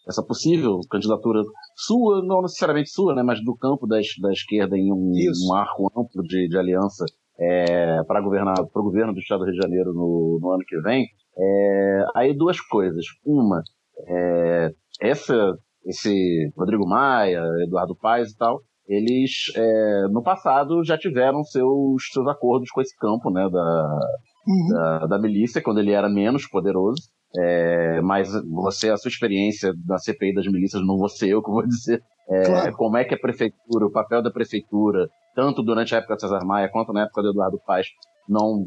dessa possível candidatura sua, não necessariamente sua, né, mas do campo da esquerda em um arco amplo de aliança para o governo do Estado do Rio de Janeiro no ano que vem. Aí duas coisas. Uma, esse Rodrigo Maia, Eduardo Paes e tal, eles no passado já tiveram seus acordos com esse campo, né, da milícia, quando ele era menos poderoso. Mas a sua experiência na CPI das milícias, não vou ser eu que vou dizer claro. Como é que a prefeitura, o papel da prefeitura, tanto durante a época de César Maia quanto na época do Eduardo Paes,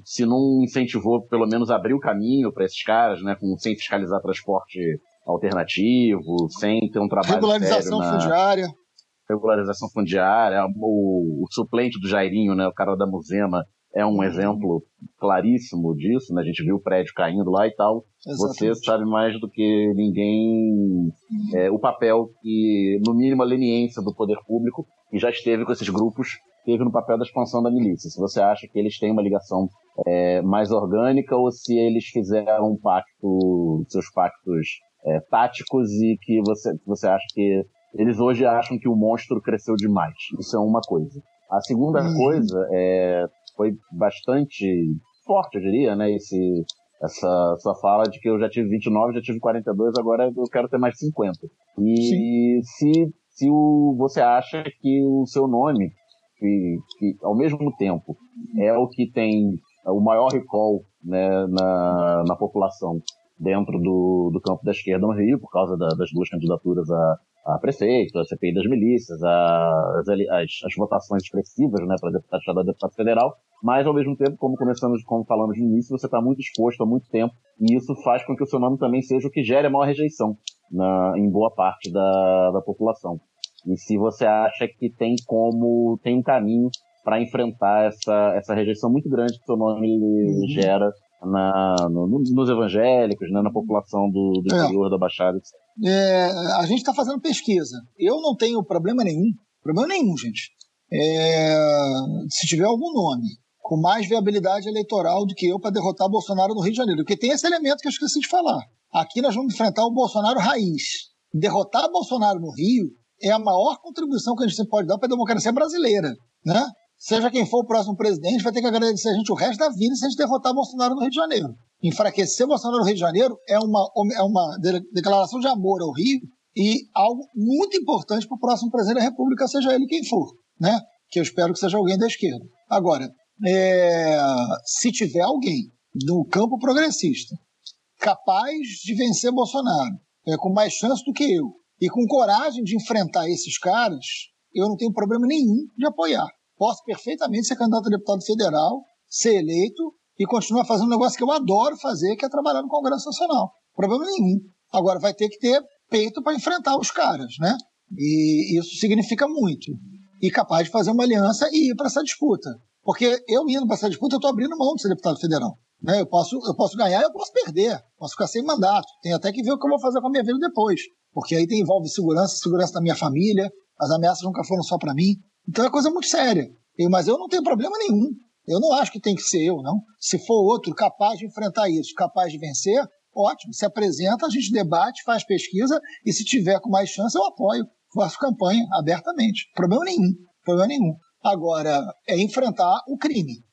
se não incentivou, pelo menos abrir o caminho para esses caras, né, sem fiscalizar transporte alternativo, sem ter um trabalho regularização sério fundiária. Regularização fundiária, o suplente do Jairinho, né, o cara da Muzema, é um exemplo claríssimo disso, né? A gente viu o prédio caindo lá e tal. Exatamente. Você sabe mais do que ninguém o papel que, no mínimo, a leniência do poder público, que já esteve com esses grupos, teve no papel da expansão da milícia. Se você acha que eles têm uma ligação mais orgânica ou se eles fizeram seus pactos táticos e que você acha que eles hoje acham que o monstro cresceu demais. Isso é uma coisa. A segunda coisa foi bastante forte, eu diria, né? Essa sua fala de que eu já tive 29, já tive 42, agora eu quero ter mais 50. E se você acha que o seu nome, que ao mesmo tempo é o que tem o maior recall, né, na população dentro do campo da esquerda no Rio, por causa das duas candidaturas a prefeito, a CPI das milícias, as votações expressivas, né, para deputado estadual e deputado federal, mas ao mesmo tempo, como falamos no início, você está muito exposto há muito tempo, e isso faz com que o seu nome também seja o que gere a maior rejeição em boa parte da população. E se você acha que tem um caminho para enfrentar essa rejeição muito grande que o seu nome gera nos evangélicos, né, na população do interior da Baixada. A gente está fazendo pesquisa. Eu não tenho problema nenhum, gente. Se tiver algum nome com mais viabilidade eleitoral do que eu para derrotar Bolsonaro no Rio de Janeiro, porque tem esse elemento que eu esqueci de falar. Aqui nós vamos enfrentar o Bolsonaro raiz. Derrotar Bolsonaro no Rio é a maior contribuição que a gente pode dar para a democracia brasileira, né? Seja quem for o próximo presidente, vai ter que agradecer a gente o resto da vida se a gente derrotar Bolsonaro no Rio de Janeiro. Enfraquecer Bolsonaro no Rio de Janeiro é uma declaração de amor ao Rio e algo muito importante para o próximo presidente da República, seja ele quem for, né? Que eu espero que seja alguém da esquerda. Agora, se tiver alguém no campo progressista capaz de vencer Bolsonaro, com mais chance do que eu, e com coragem de enfrentar esses caras, eu não tenho problema nenhum de apoiar. Posso perfeitamente ser candidato a deputado federal, ser eleito e continuar fazendo um negócio que eu adoro fazer, que é trabalhar no Congresso Nacional. Problema nenhum. Agora, vai ter que ter peito para enfrentar os caras, né? E isso significa muito. E capaz de fazer uma aliança e ir para essa disputa. Porque eu indo para essa disputa, eu estou abrindo mão de ser deputado federal. Né? Eu posso ganhar e eu posso perder. Posso ficar sem mandato. Tem até que ver o que eu vou fazer com a minha vida depois. Porque aí envolve segurança da minha família. As ameaças nunca foram só para mim. Então é coisa muito séria. Mas eu não tenho problema nenhum. Eu não acho que tem que ser eu, não. Se for outro capaz de enfrentar isso, capaz de vencer, ótimo. Se apresenta, a gente debate, faz pesquisa e se tiver com mais chance, eu apoio. Faço campanha abertamente. Problema nenhum. Agora, é enfrentar o crime.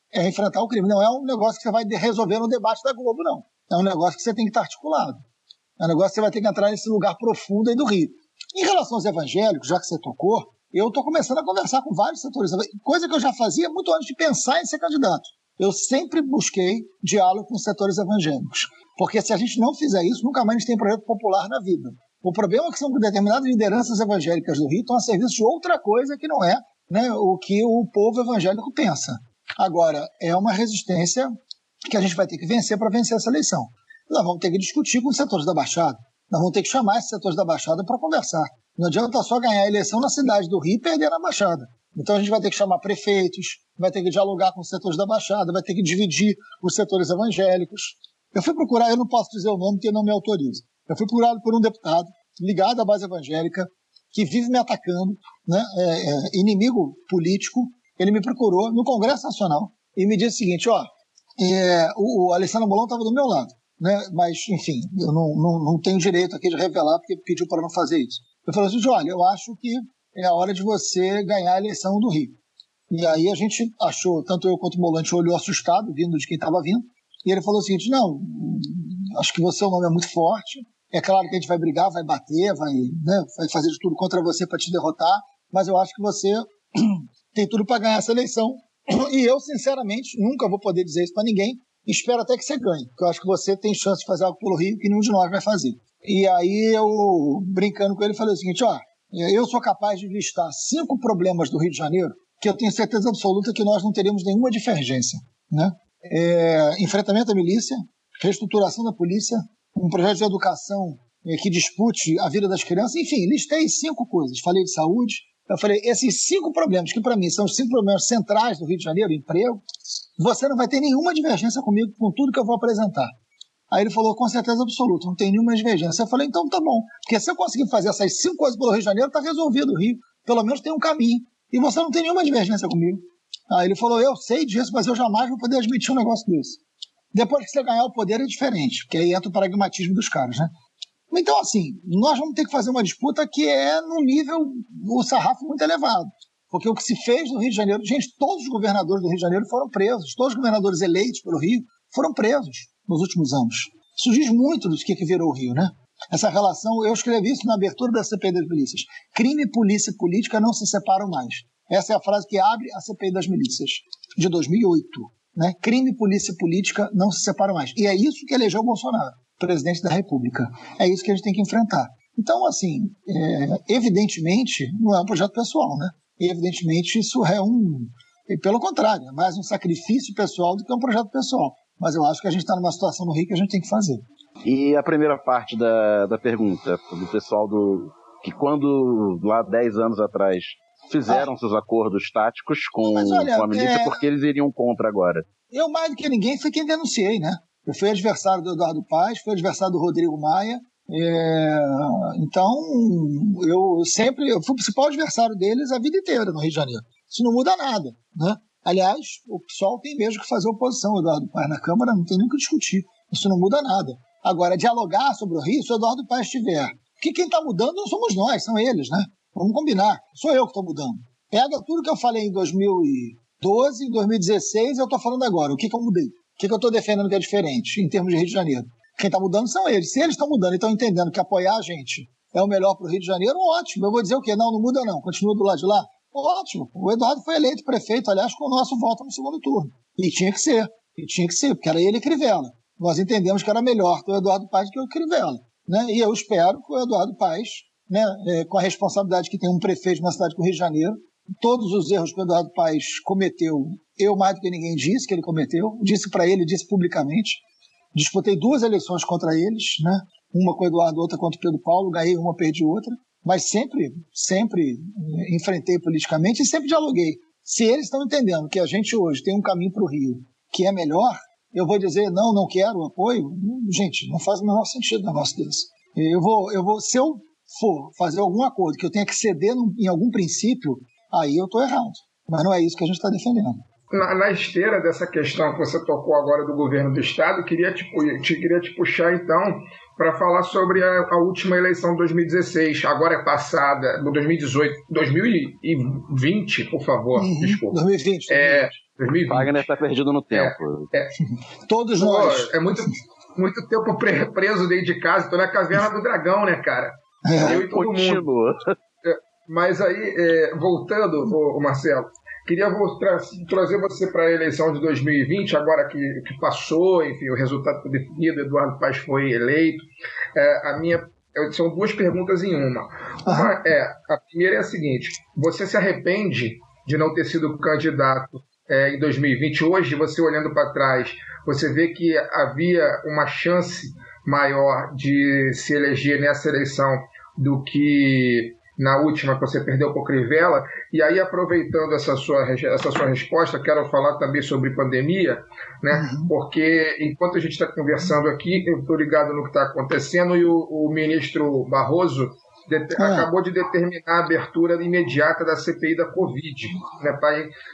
Não é um negócio que você vai resolver no debate da Globo, não. É um negócio que você tem que estar articulado. É um negócio que você vai ter que entrar nesse lugar profundo aí do Rio. Em relação aos evangélicos, já que você tocou, eu estou começando a conversar com vários setores. Coisa que eu já fazia muito antes de pensar em ser candidato. Eu sempre busquei diálogo com os setores evangélicos. Porque se a gente não fizer isso, nunca mais a gente tem projeto popular na vida. O problema é que são determinadas lideranças evangélicas do Rio estão a serviço de outra coisa que não é, né, o que o povo evangélico pensa. Agora, é uma resistência que a gente vai ter que vencer para vencer essa eleição. Nós vamos ter que discutir com os setores da Baixada. Nós vamos ter que chamar esses setores da Baixada para conversar. Não adianta só ganhar a eleição na cidade do Rio e perder na Baixada. Então a gente vai ter que chamar prefeitos, vai ter que dialogar com os setores da Baixada, vai ter que dividir os setores evangélicos. Eu fui procurar, eu não posso dizer o nome porque não me autoriza. Eu fui procurado por um deputado ligado à base evangélica que vive me atacando, né, inimigo político. Ele me procurou no Congresso Nacional e me disse o seguinte, o Alessandro Molon estava do meu lado, né, mas, enfim, eu não tenho direito aqui de revelar porque pediu para não fazer isso. Eu falei assim, olha, eu acho que é a hora de você ganhar a eleição do Rio. E aí a gente achou, tanto eu quanto o Molon, a gente olhou assustado, vindo de quem estava vindo, e ele falou o seguinte, não, acho que você, o nome é muito forte, é claro que a gente vai brigar, vai bater, vai fazer de tudo contra você para te derrotar, mas eu acho que você tem tudo para ganhar essa eleição. E eu, sinceramente, nunca vou poder dizer isso para ninguém, espero até que você ganhe, porque eu acho que você tem chance de fazer algo pelo Rio que nenhum de nós vai fazer. E aí eu, brincando com ele, falei o seguinte, eu sou capaz de listar 5 problemas do Rio de Janeiro que eu tenho certeza absoluta que nós não teremos nenhuma divergência, né? Enfrentamento à milícia, reestruturação da polícia, um projeto de educação que dispute a vida das crianças, enfim, listei 5 coisas. Falei de saúde, eu falei, esses 5 problemas, que para mim são os 5 problemas centrais do Rio de Janeiro, emprego, você não vai ter nenhuma divergência comigo com tudo que eu vou apresentar. Aí ele falou, com certeza absoluta, não tem nenhuma divergência. Eu falei, então tá bom, porque se eu conseguir fazer essas 5 coisas pelo Rio de Janeiro, tá resolvido o Rio, pelo menos tem um caminho, e você não tem nenhuma divergência comigo. Aí ele falou, eu sei disso, mas eu jamais vou poder admitir um negócio desse. Depois que você ganhar o poder é diferente, porque aí entra o pragmatismo dos caras, né? Então, assim, nós vamos ter que fazer uma disputa que é num nível, o sarrafo muito elevado. Porque o que se fez no Rio de Janeiro, gente, todos os governadores do Rio de Janeiro foram presos, todos os governadores eleitos pelo Rio foram presos nos últimos anos. Isso diz muito do que virou o Rio, né? Essa relação, eu escrevi isso na abertura da CPI das milícias. Crime, polícia e política não se separam mais. Essa é a frase que abre a CPI das milícias, de 2008. Né? Crime, polícia e política não se separam mais. E é isso que elegeu o Bolsonaro, presidente da República. É isso que a gente tem que enfrentar. Então, assim, evidentemente, não é um projeto pessoal, né? Evidentemente, isso é pelo contrário, é mais um sacrifício pessoal do que um projeto pessoal. Mas eu acho que a gente está numa situação no Rio que a gente tem que fazer. E a primeira parte da pergunta do pessoal que quando, lá 10 anos atrás, fizeram seus acordos táticos com a milícia, porque eles iriam contra agora. Eu, mais do que ninguém, fui quem denunciei, né? Eu fui adversário do Eduardo Paes, fui adversário do Rodrigo Maia. Então, eu fui o principal adversário deles a vida inteira no Rio de Janeiro. Isso não muda nada, né? Aliás, o PSOL tem mesmo que fazer oposição ao Eduardo Paes na Câmara, não tem nem o que discutir. Isso não muda nada. Agora, dialogar sobre o Rio, se o Eduardo Paes estiver. Porque quem está mudando não somos nós, são eles, né? Vamos combinar. Sou eu que estou mudando. Pega tudo que eu falei em 2012, em 2016, eu estou falando agora. O que eu mudei? O que eu estou defendendo que é diferente em termos de Rio de Janeiro? Quem está mudando são eles. Se eles estão mudando e estão entendendo que apoiar a gente é o melhor para o Rio de Janeiro, ótimo. Eu vou dizer o quê? Não muda não. Continua do lado de lá. Ótimo. O Eduardo foi eleito prefeito, aliás, com o nosso voto no segundo turno. E tinha que ser, porque era ele e Crivella. Nós entendemos que era melhor ter o Eduardo Paes do que o Crivella. Né? E eu espero que o Eduardo Paes, né, com a responsabilidade que tem um prefeito de uma cidade como o Rio de Janeiro, todos os erros que o Eduardo Paes cometeu, eu mais do que ninguém disse que ele cometeu, disse para ele, disse publicamente. Disputei 2 eleições contra eles, né? Uma com o Eduardo, outra contra o Pedro Paulo, ganhei uma, perdi outra, mas sempre enfrentei politicamente e sempre dialoguei. Se eles estão entendendo que a gente hoje tem um caminho para o Rio que é melhor, eu vou dizer, não quero apoio, gente, não faz o menor sentido um negócio desse. Se eu for fazer algum acordo que eu tenha que ceder em algum princípio, aí eu estou errado. Mas não é isso que a gente está defendendo. Na esteira dessa questão que você tocou agora do governo do Estado, queria te puxar, então, para falar sobre a última eleição de 2016, agora é passada, 2018, 2020, por favor, desculpa. 2020. 2020. Wagner está perdido no tempo. Todos nós. É muito tempo preso dentro de casa, estou na caverna do dragão, né, cara? Eu e todo mundo. Mas aí, voltando, Marcelo, queria trazer você para a eleição de 2020, agora que passou, enfim, o resultado foi definido, Eduardo Paes foi eleito. São 2 perguntas em uma. A primeira é a seguinte: você se arrepende de não ter sido candidato em 2020. Hoje, você olhando para trás, você vê que havia uma chance maior de se eleger nessa eleição do que na última que você perdeu para o Crivella. E aí, aproveitando essa sua resposta, quero falar também sobre pandemia, né? Porque enquanto a gente está conversando aqui, eu estou ligado no que está acontecendo, e o ministro Barroso acabou de determinar a abertura imediata da CPI da Covid, né,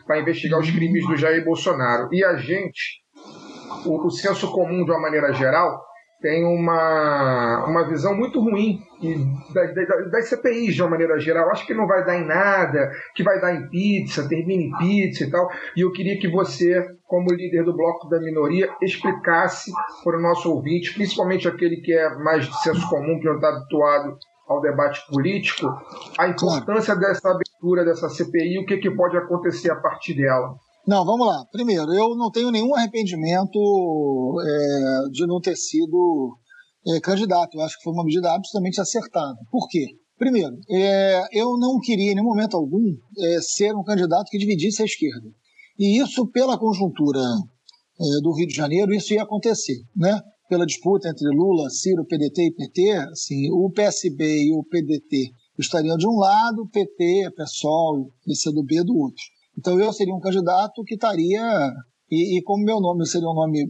para investigar os crimes do Jair Bolsonaro. E a gente, o senso comum, de uma maneira geral, tem uma visão muito ruim das CPIs, de uma maneira geral. Acho que não vai dar em nada, que vai dar em pizza, termina em pizza e tal. E eu queria que você, como líder do Bloco da Minoria, explicasse para o nosso ouvinte, principalmente aquele que é mais de senso comum, que não está habituado ao debate político, a importância dessa abertura dessa CPI e o que pode acontecer a partir dela. Não, vamos lá. Primeiro, eu não tenho nenhum arrependimento de não ter sido candidato. Eu acho que foi uma medida absolutamente acertada. Por quê? Primeiro, eu não queria, em nenhum momento algum, ser um candidato que dividisse a esquerda. E isso, pela conjuntura do Rio de Janeiro, isso ia acontecer, né? Pela disputa entre Lula, Ciro, PDT e PT, assim, o PSB e o PDT estariam de um lado, o PT, PSOL, PCdoB do outro. Então eu seria um candidato que estaria, e como meu nome seria um nome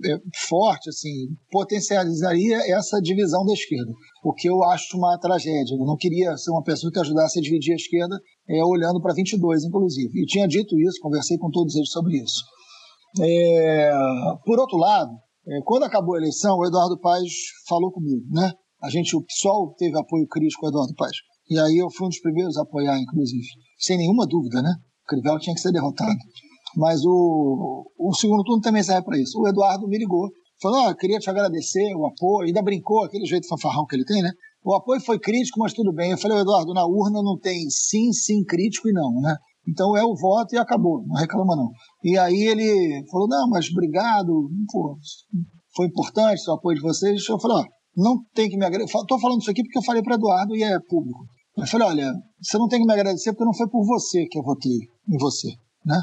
forte, assim, potencializaria essa divisão da esquerda, o que eu acho uma tragédia. Eu não queria ser uma pessoa que ajudasse a dividir a esquerda, olhando para 22, inclusive. E tinha dito isso, conversei com todos eles sobre isso. Por outro lado, quando acabou a eleição, o Eduardo Paes falou comigo, né? O PSOL teve apoio crítico ao Eduardo Paes. E aí eu fui um dos primeiros a apoiar, inclusive. Sem nenhuma dúvida, né? O Crivella tinha que ser derrotado. Mas o segundo turno também serve para isso. O Eduardo me ligou, falou, eu queria te agradecer o apoio, ainda brincou, aquele jeito fanfarrão que ele tem, né? O apoio foi crítico, mas tudo bem. Eu falei, Eduardo, na urna não tem sim, crítico e não, né? Então é o voto e acabou, não reclama não. E aí ele falou, não, mas obrigado, pô, foi importante o apoio de vocês. Eu falei, não tem que me agradecer. Estou falando isso aqui porque eu falei para o Eduardo e é público. Eu falei, olha, você não tem que me agradecer porque não foi por você que eu votei em você, né?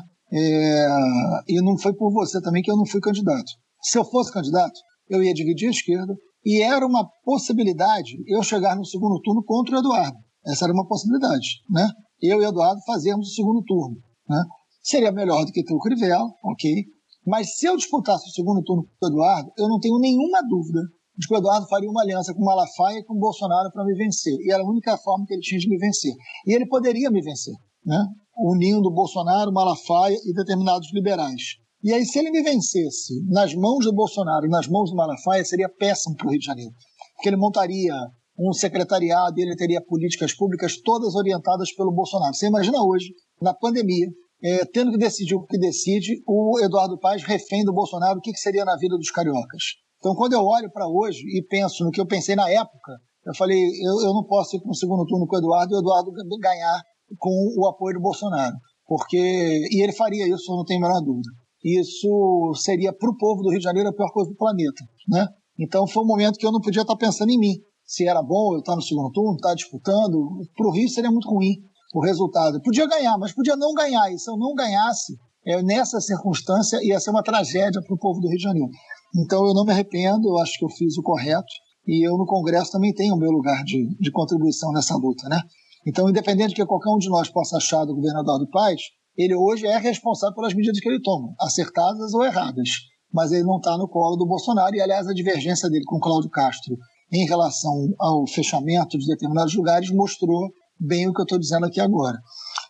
E não foi por você também que eu não fui candidato. Se eu fosse candidato, eu ia dividir a esquerda e era uma possibilidade eu chegar no segundo turno contra o Eduardo. Essa era uma possibilidade, né? Eu e o Eduardo fazermos o segundo turno, né? Seria melhor do que ter o Crivella, ok? Mas se eu disputasse o segundo turno com o Eduardo, eu não tenho nenhuma dúvida de que o Eduardo faria uma aliança com o Malafaia e com o Bolsonaro para me vencer. E era a única forma que ele tinha de me vencer. E ele poderia me vencer, né? Unindo o Bolsonaro, Malafaia e determinados liberais. E aí, se ele me vencesse nas mãos do Bolsonaro e nas mãos do Malafaia, seria péssimo para o Rio de Janeiro. Porque ele montaria um secretariado, ele teria políticas públicas todas orientadas pelo Bolsonaro. Você imagina hoje, na pandemia, tendo que decidir o que decide, o Eduardo Paes refém do Bolsonaro, o que seria na vida dos cariocas. Então, quando eu olho para hoje e penso no que eu pensei na época, eu falei, eu não posso ir para um segundo turno com o Eduardo e o Eduardo ganhar com o apoio do Bolsonaro. E ele faria isso, eu não tenho a menor dúvida. Isso seria, para o povo do Rio de Janeiro, a pior coisa do planeta, né? Então, foi um momento que eu não podia estar pensando em mim. Se era bom eu estar no segundo turno, estar disputando, para o Rio seria muito ruim o resultado. Eu podia ganhar, mas podia não ganhar. E se eu não ganhasse, nessa circunstância, ia ser uma tragédia para o povo do Rio de Janeiro. Então eu não me arrependo, eu acho que eu fiz o correto. E eu no Congresso também tenho o meu lugar de contribuição nessa luta, né? Então, independente de que qualquer um de nós possa achar do governador Eduardo Paes, ele hoje é responsável pelas medidas que ele toma, acertadas ou erradas. Mas ele não está no colo do Bolsonaro. E, aliás, a divergência dele com o Cláudio Castro em relação ao fechamento de determinados lugares mostrou bem o que eu estou dizendo aqui agora.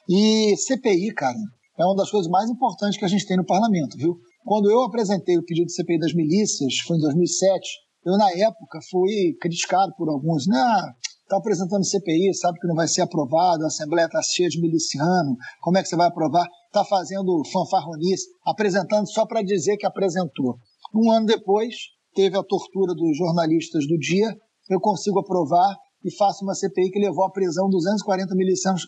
E CPI, cara, é uma das coisas mais importantes que a gente tem no parlamento, viu? Quando eu apresentei o pedido de CPI das milícias, foi em 2007, eu, na época, fui criticado por alguns. Está apresentando CPI, sabe que não vai ser aprovado, a Assembleia está cheia de miliciano, como é que você vai aprovar? Está fazendo fanfarronice, apresentando só para dizer que apresentou. Um ano depois, teve a tortura dos jornalistas do dia, eu consigo aprovar e faço uma CPI que levou à prisão 240 milicianos,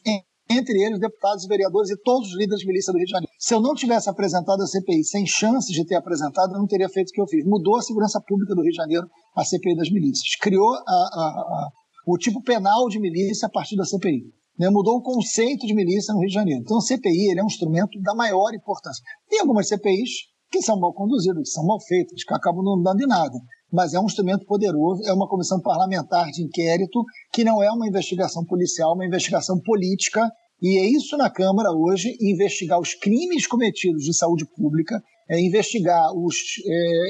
entre eles deputados e vereadores e todos os líderes de milícia do Rio de Janeiro. Se eu não tivesse apresentado a CPI sem chances de ter apresentado, eu não teria feito o que eu fiz. Mudou a segurança pública do Rio de Janeiro, a CPI das milícias. Criou o tipo penal de milícia a partir da CPI. né? Mudou o conceito de milícia no Rio de Janeiro. Então, a CPI ele é um instrumento da maior importância. Tem algumas CPIs que são mal conduzidas, que são mal feitas, que acabam não dando em nada. Mas é um instrumento poderoso, é uma comissão parlamentar de inquérito, que não é uma investigação policial, uma investigação política, e é isso na Câmara hoje, investigar os crimes cometidos de saúde pública, investigar os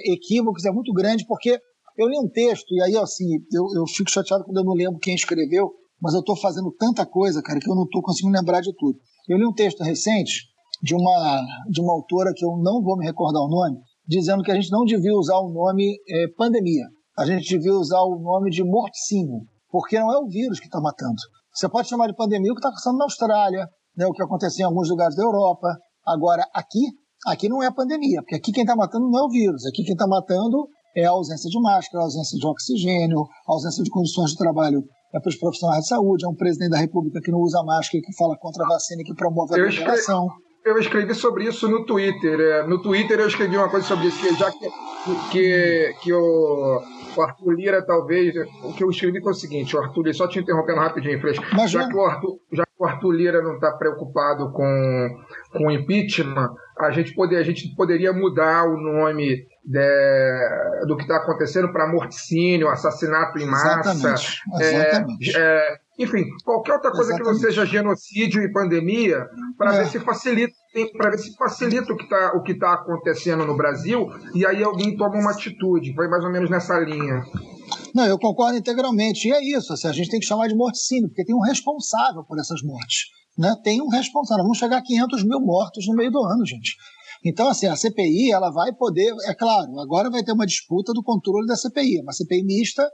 equívocos, é muito grande, porque eu li um texto, e aí assim, eu fico chateado quando eu não lembro quem escreveu, mas eu estou fazendo tanta coisa, cara, que eu não estou conseguindo lembrar de tudo. Eu li um texto recente de uma autora que eu não vou me recordar o nome, dizendo que a gente não devia usar o nome pandemia. A gente devia usar o nome de morticínio, porque não é o vírus que está matando. Você pode chamar de pandemia o que está acontecendo na Austrália, né, o que aconteceu em alguns lugares da Europa. Agora, aqui não é pandemia, porque aqui quem está matando não é o vírus. Aqui quem está matando é a ausência de máscara, a ausência de oxigênio, a ausência de condições de trabalho para os profissionais de saúde. É um presidente da República que não usa máscara, que fala contra a vacina e que promove a aglomeração. Eu escrevi sobre isso no Twitter. No Twitter eu escrevi uma coisa sobre isso, já que o Arthur Lira, talvez... O que eu escrevi foi o seguinte, o Arthur Lira, só te interrompendo rapidinho, Freixo. Já que o Arthur Lira não está preocupado com o impeachment, a gente poderia mudar o nome do que está acontecendo para morticínio, assassinato em massa. Exatamente. Enfim, qualquer outra coisa que não seja genocídio e pandemia, para ver se facilita o que tá acontecendo no Brasil, e aí alguém toma uma atitude. Foi mais ou menos nessa linha. Não, eu concordo integralmente. E é isso, assim, a gente tem que chamar de morticínio, porque tem um responsável por essas mortes. Né? Tem um responsável. Vamos chegar a 500 mil mortos no meio do ano, gente. Então, assim, a CPI, ela vai poder... É claro, agora vai ter uma disputa do controle da CPI. Uma CPI mista,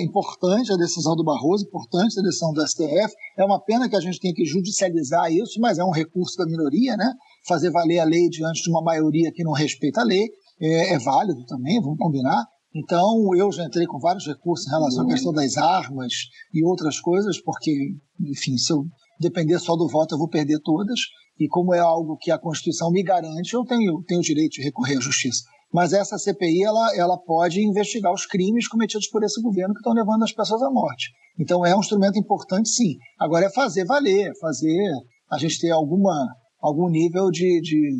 importante a decisão do Barroso, importante a decisão do STF. É uma pena que a gente tenha que judicializar isso, mas é um recurso da minoria, né? Fazer valer a lei diante de uma maioria que não respeita a lei. É válido também, vamos combinar. Então, eu já entrei com vários recursos em relação à questão das armas e outras coisas, porque, enfim, se eu depender só do voto, eu vou perder todas. E como é algo que a Constituição me garante, eu tenho o direito de recorrer à justiça. Mas essa CPI, ela pode investigar os crimes cometidos por esse governo que estão levando as pessoas à morte. Então, é um instrumento importante, sim. Agora, é fazer valer, a gente ter algum nível de...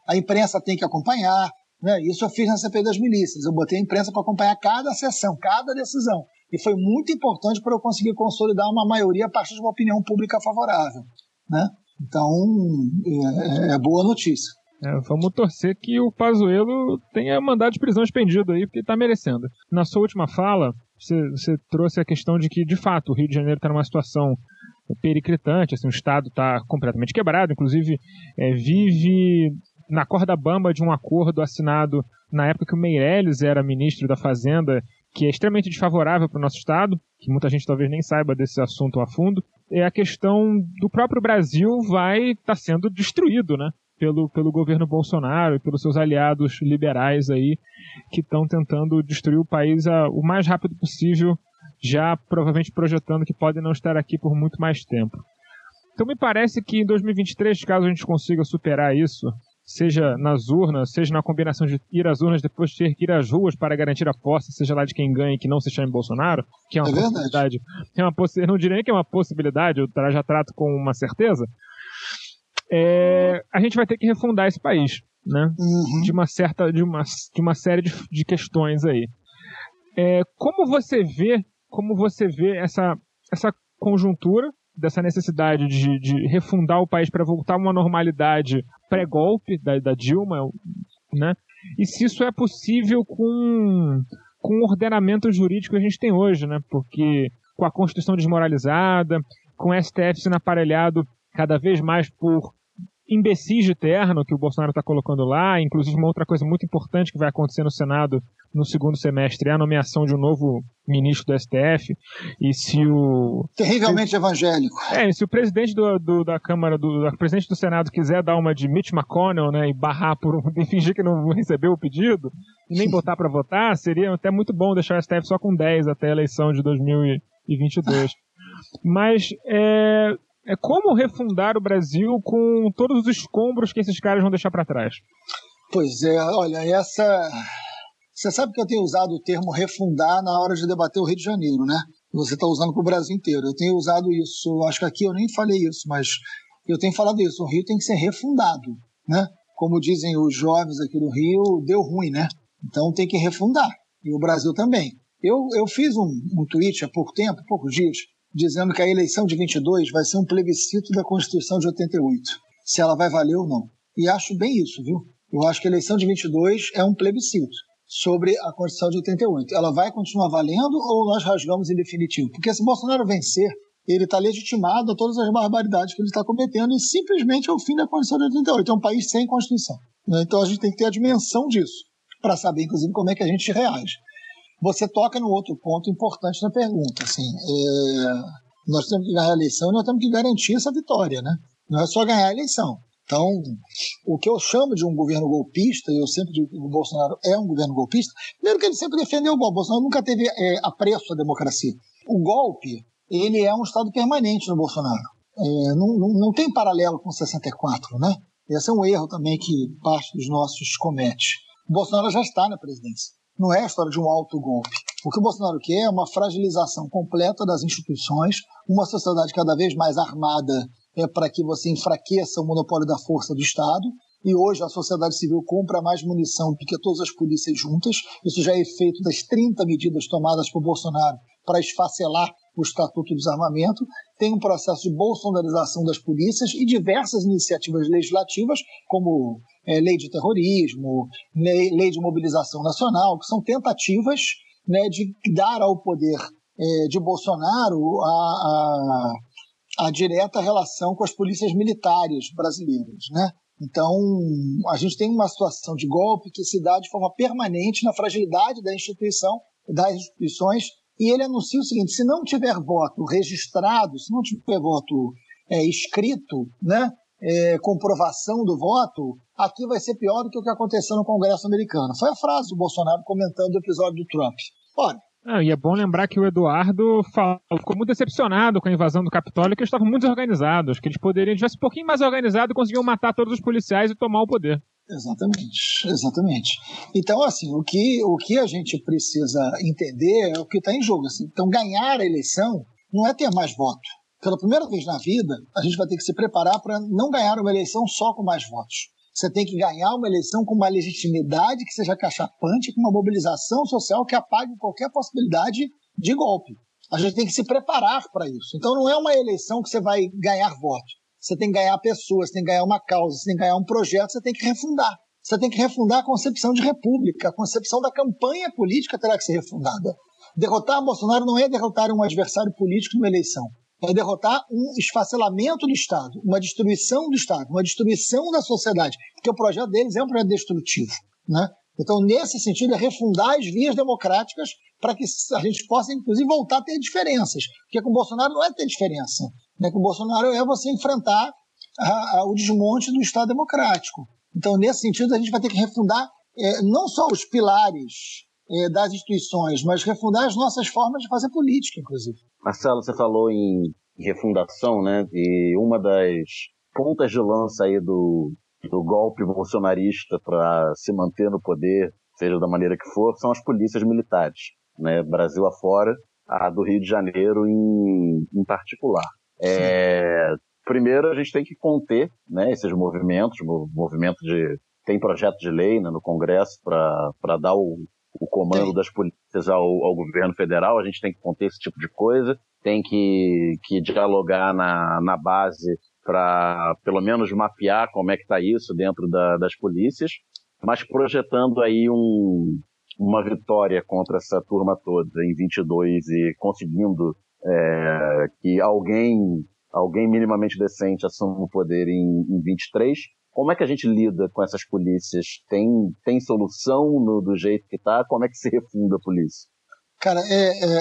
A imprensa tem que acompanhar, né? Isso eu fiz na CPI das milícias. Eu botei a imprensa para acompanhar cada sessão, cada decisão. E foi muito importante para eu conseguir consolidar uma maioria a partir de uma opinião pública favorável, né? Então, é boa notícia. Vamos torcer que o tenha mandado de prisão expendido aí, porque está merecendo. Na sua última fala, você trouxe a questão de que, de fato, o Rio de Janeiro está numa situação periclitante, assim, o Estado está completamente quebrado, inclusive vive na corda bamba de um acordo assinado na época que o Meirelles era ministro da Fazenda, que é extremamente desfavorável para o nosso Estado, que muita gente talvez nem saiba desse assunto a fundo. A questão do próprio Brasil vai estar sendo destruído, né? Pelo governo Bolsonaro e pelos seus aliados liberais aí, que estão tentando destruir o país o mais rápido possível, já provavelmente projetando que podem não estar aqui por muito mais tempo. Então me parece que em 2023, caso a gente consiga superar isso, seja nas urnas, seja na combinação de ir às urnas depois ter que ir às ruas para garantir a posse, seja lá de quem ganha e que não se chame Bolsonaro, que é uma possibilidade. Eu não diria que é uma possibilidade, eu já trato com uma certeza. A gente vai ter que refundar esse país, né? De uma série de questões aí. Como você vê essa conjuntura dessa necessidade de refundar o país para voltar a uma normalidade pré-golpe da Dilma, né? E se isso é possível com o ordenamento jurídico que a gente tem hoje, né? Porque com a Constituição desmoralizada, com o STF sendo aparelhado cada vez mais por imbecis de terno que o Bolsonaro está colocando lá, inclusive uma outra coisa muito importante que vai acontecer no Senado no segundo semestre é a nomeação de um novo ministro do STF, e se o... Terrivelmente evangélico. Se o presidente da Câmara, o presidente do Senado quiser dar uma de Mitch McConnell, né, e barrar e fingir que não recebeu o pedido, e nem botar para votar, seria até muito bom deixar o STF só com 10 até a eleição de 2022. Mas como refundar o Brasil com todos os escombros que esses caras vão deixar para trás? Pois olha, você sabe que eu tenho usado o termo refundar na hora de debater o Rio de Janeiro, né? Você está usando para o Brasil inteiro. Eu tenho usado isso, acho que aqui eu nem falei isso, mas eu tenho falado isso. O Rio tem que ser refundado, né? Como dizem os jovens aqui do Rio, deu ruim, né? Então tem que refundar. E o Brasil também. Eu fiz um tweet há poucos dias, dizendo que a eleição de 22 vai ser um plebiscito da Constituição de 88, se ela vai valer ou não. E acho bem isso, viu? Eu acho que a eleição de 22 é um plebiscito sobre a Constituição de 88. Ela vai continuar valendo ou nós rasgamos em definitivo? Porque se Bolsonaro vencer, ele está legitimado a todas as barbaridades que ele está cometendo e simplesmente é o fim da Constituição de 88. É um país sem Constituição. Então a gente tem que ter a dimensão disso, para saber, inclusive, como é que a gente reage. Você toca num outro ponto importante na pergunta. Assim, nós temos que ganhar a eleição e nós temos que garantir essa vitória, né? Não é só ganhar a eleição. Então, o que eu chamo de um governo golpista, e eu sempre digo que o Bolsonaro é um governo golpista, primeiro que ele sempre defendeu o golpe. O Bolsonaro nunca teve apreço à democracia. O golpe, ele é um estado permanente no Bolsonaro. Não tem paralelo com 64, né? Esse é um erro também que parte dos nossos comete. O Bolsonaro já está na presidência. Não é a história de um autogolpe. O que o Bolsonaro quer é uma fragilização completa das instituições, uma sociedade cada vez mais armada para que você enfraqueça o monopólio da força do Estado. E hoje a sociedade civil compra mais munição do que todas as polícias juntas. Isso já é efeito das 30 medidas tomadas por Bolsonaro para esfacelar o Estatuto do Desarmamento. Tem um processo de bolsonarização das polícias e diversas iniciativas legislativas, como lei de terrorismo, lei de mobilização nacional, que são tentativas, né, de dar ao poder de Bolsonaro a direta relação com as polícias militares brasileiras, né? Então, a gente tem uma situação de golpe que se dá de forma permanente na fragilidade das instituições, e ele anuncia o seguinte: se não tiver voto registrado, se não tiver voto escrito, né, comprovação do voto, aqui vai ser pior do que o que aconteceu no Congresso americano. Foi a frase do Bolsonaro comentando o episódio do Trump. Ora, e é bom lembrar que o Eduardo ficou muito decepcionado com a invasão do Capitólio, que eles estavam muito desorganizados, que eles poderiam, tivesse um pouquinho mais organizado, conseguiam matar todos os policiais e tomar o poder. Exatamente. Então, assim, o que a gente precisa entender é o que está em jogo. Assim. Então, ganhar a eleição não é ter mais voto. Pela primeira vez na vida, a gente vai ter que se preparar para não ganhar uma eleição só com mais votos. Você tem que ganhar uma eleição com uma legitimidade que seja cachapante, com uma mobilização social que apague qualquer possibilidade de golpe. A gente tem que se preparar para isso. Então não é uma eleição que você vai ganhar votos. Você tem que ganhar pessoas, você tem que ganhar uma causa, você tem que ganhar um projeto, você tem que refundar. Você tem que refundar a concepção de república, a concepção da campanha política terá que ser refundada. Derrotar Bolsonaro não é derrotar um adversário político numa eleição. É derrotar um esfacelamento do Estado, uma destruição do Estado, uma destruição da sociedade, porque o projeto deles é um projeto destrutivo, né? Então, nesse sentido, é refundar as vias democráticas para que a gente possa, inclusive, voltar a ter diferenças. Porque com o Bolsonaro não é ter diferença, né? Com o Bolsonaro é você enfrentar o desmonte do Estado democrático. Então, nesse sentido, a gente vai ter que refundar não só os pilares das instituições, mas refundar as nossas formas de fazer política, inclusive. Marcelo, você falou em refundação, né? E uma das pontas de lança aí do golpe bolsonarista para se manter no poder, seja da maneira que for, são as polícias militares, né? Brasil afora, a do Rio de Janeiro em particular. Primeiro, a gente tem que conter, né, esses movimentos, tem projeto de lei, né, no Congresso para dar o comando das polícias ao governo federal. A gente tem que conter esse tipo de coisa, tem que dialogar na base para, pelo menos, mapear como é que está isso dentro das polícias, mas projetando aí uma vitória contra essa turma toda em 22 e conseguindo que alguém minimamente decente assuma o poder em 23. Como é que a gente lida com essas polícias? Tem solução do jeito que está? Como é que se refunda a polícia? Cara,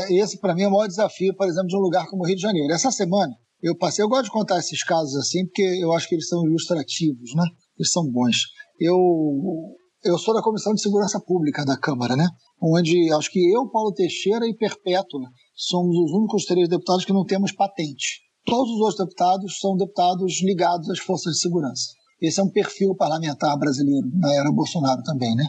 esse para mim é o maior desafio, por exemplo, de um lugar como o Rio de Janeiro. Essa semana eu gosto de contar esses casos assim, porque eu acho que eles são ilustrativos, né? Eles são bons. Eu sou da Comissão de Segurança Pública da Câmara, né? Onde acho que eu, Paulo Teixeira e Perpétua somos os únicos 3 deputados que não temos patente. Todos os outros deputados são deputados ligados às forças de segurança. Esse é um perfil parlamentar brasileiro, na era Bolsonaro também, né?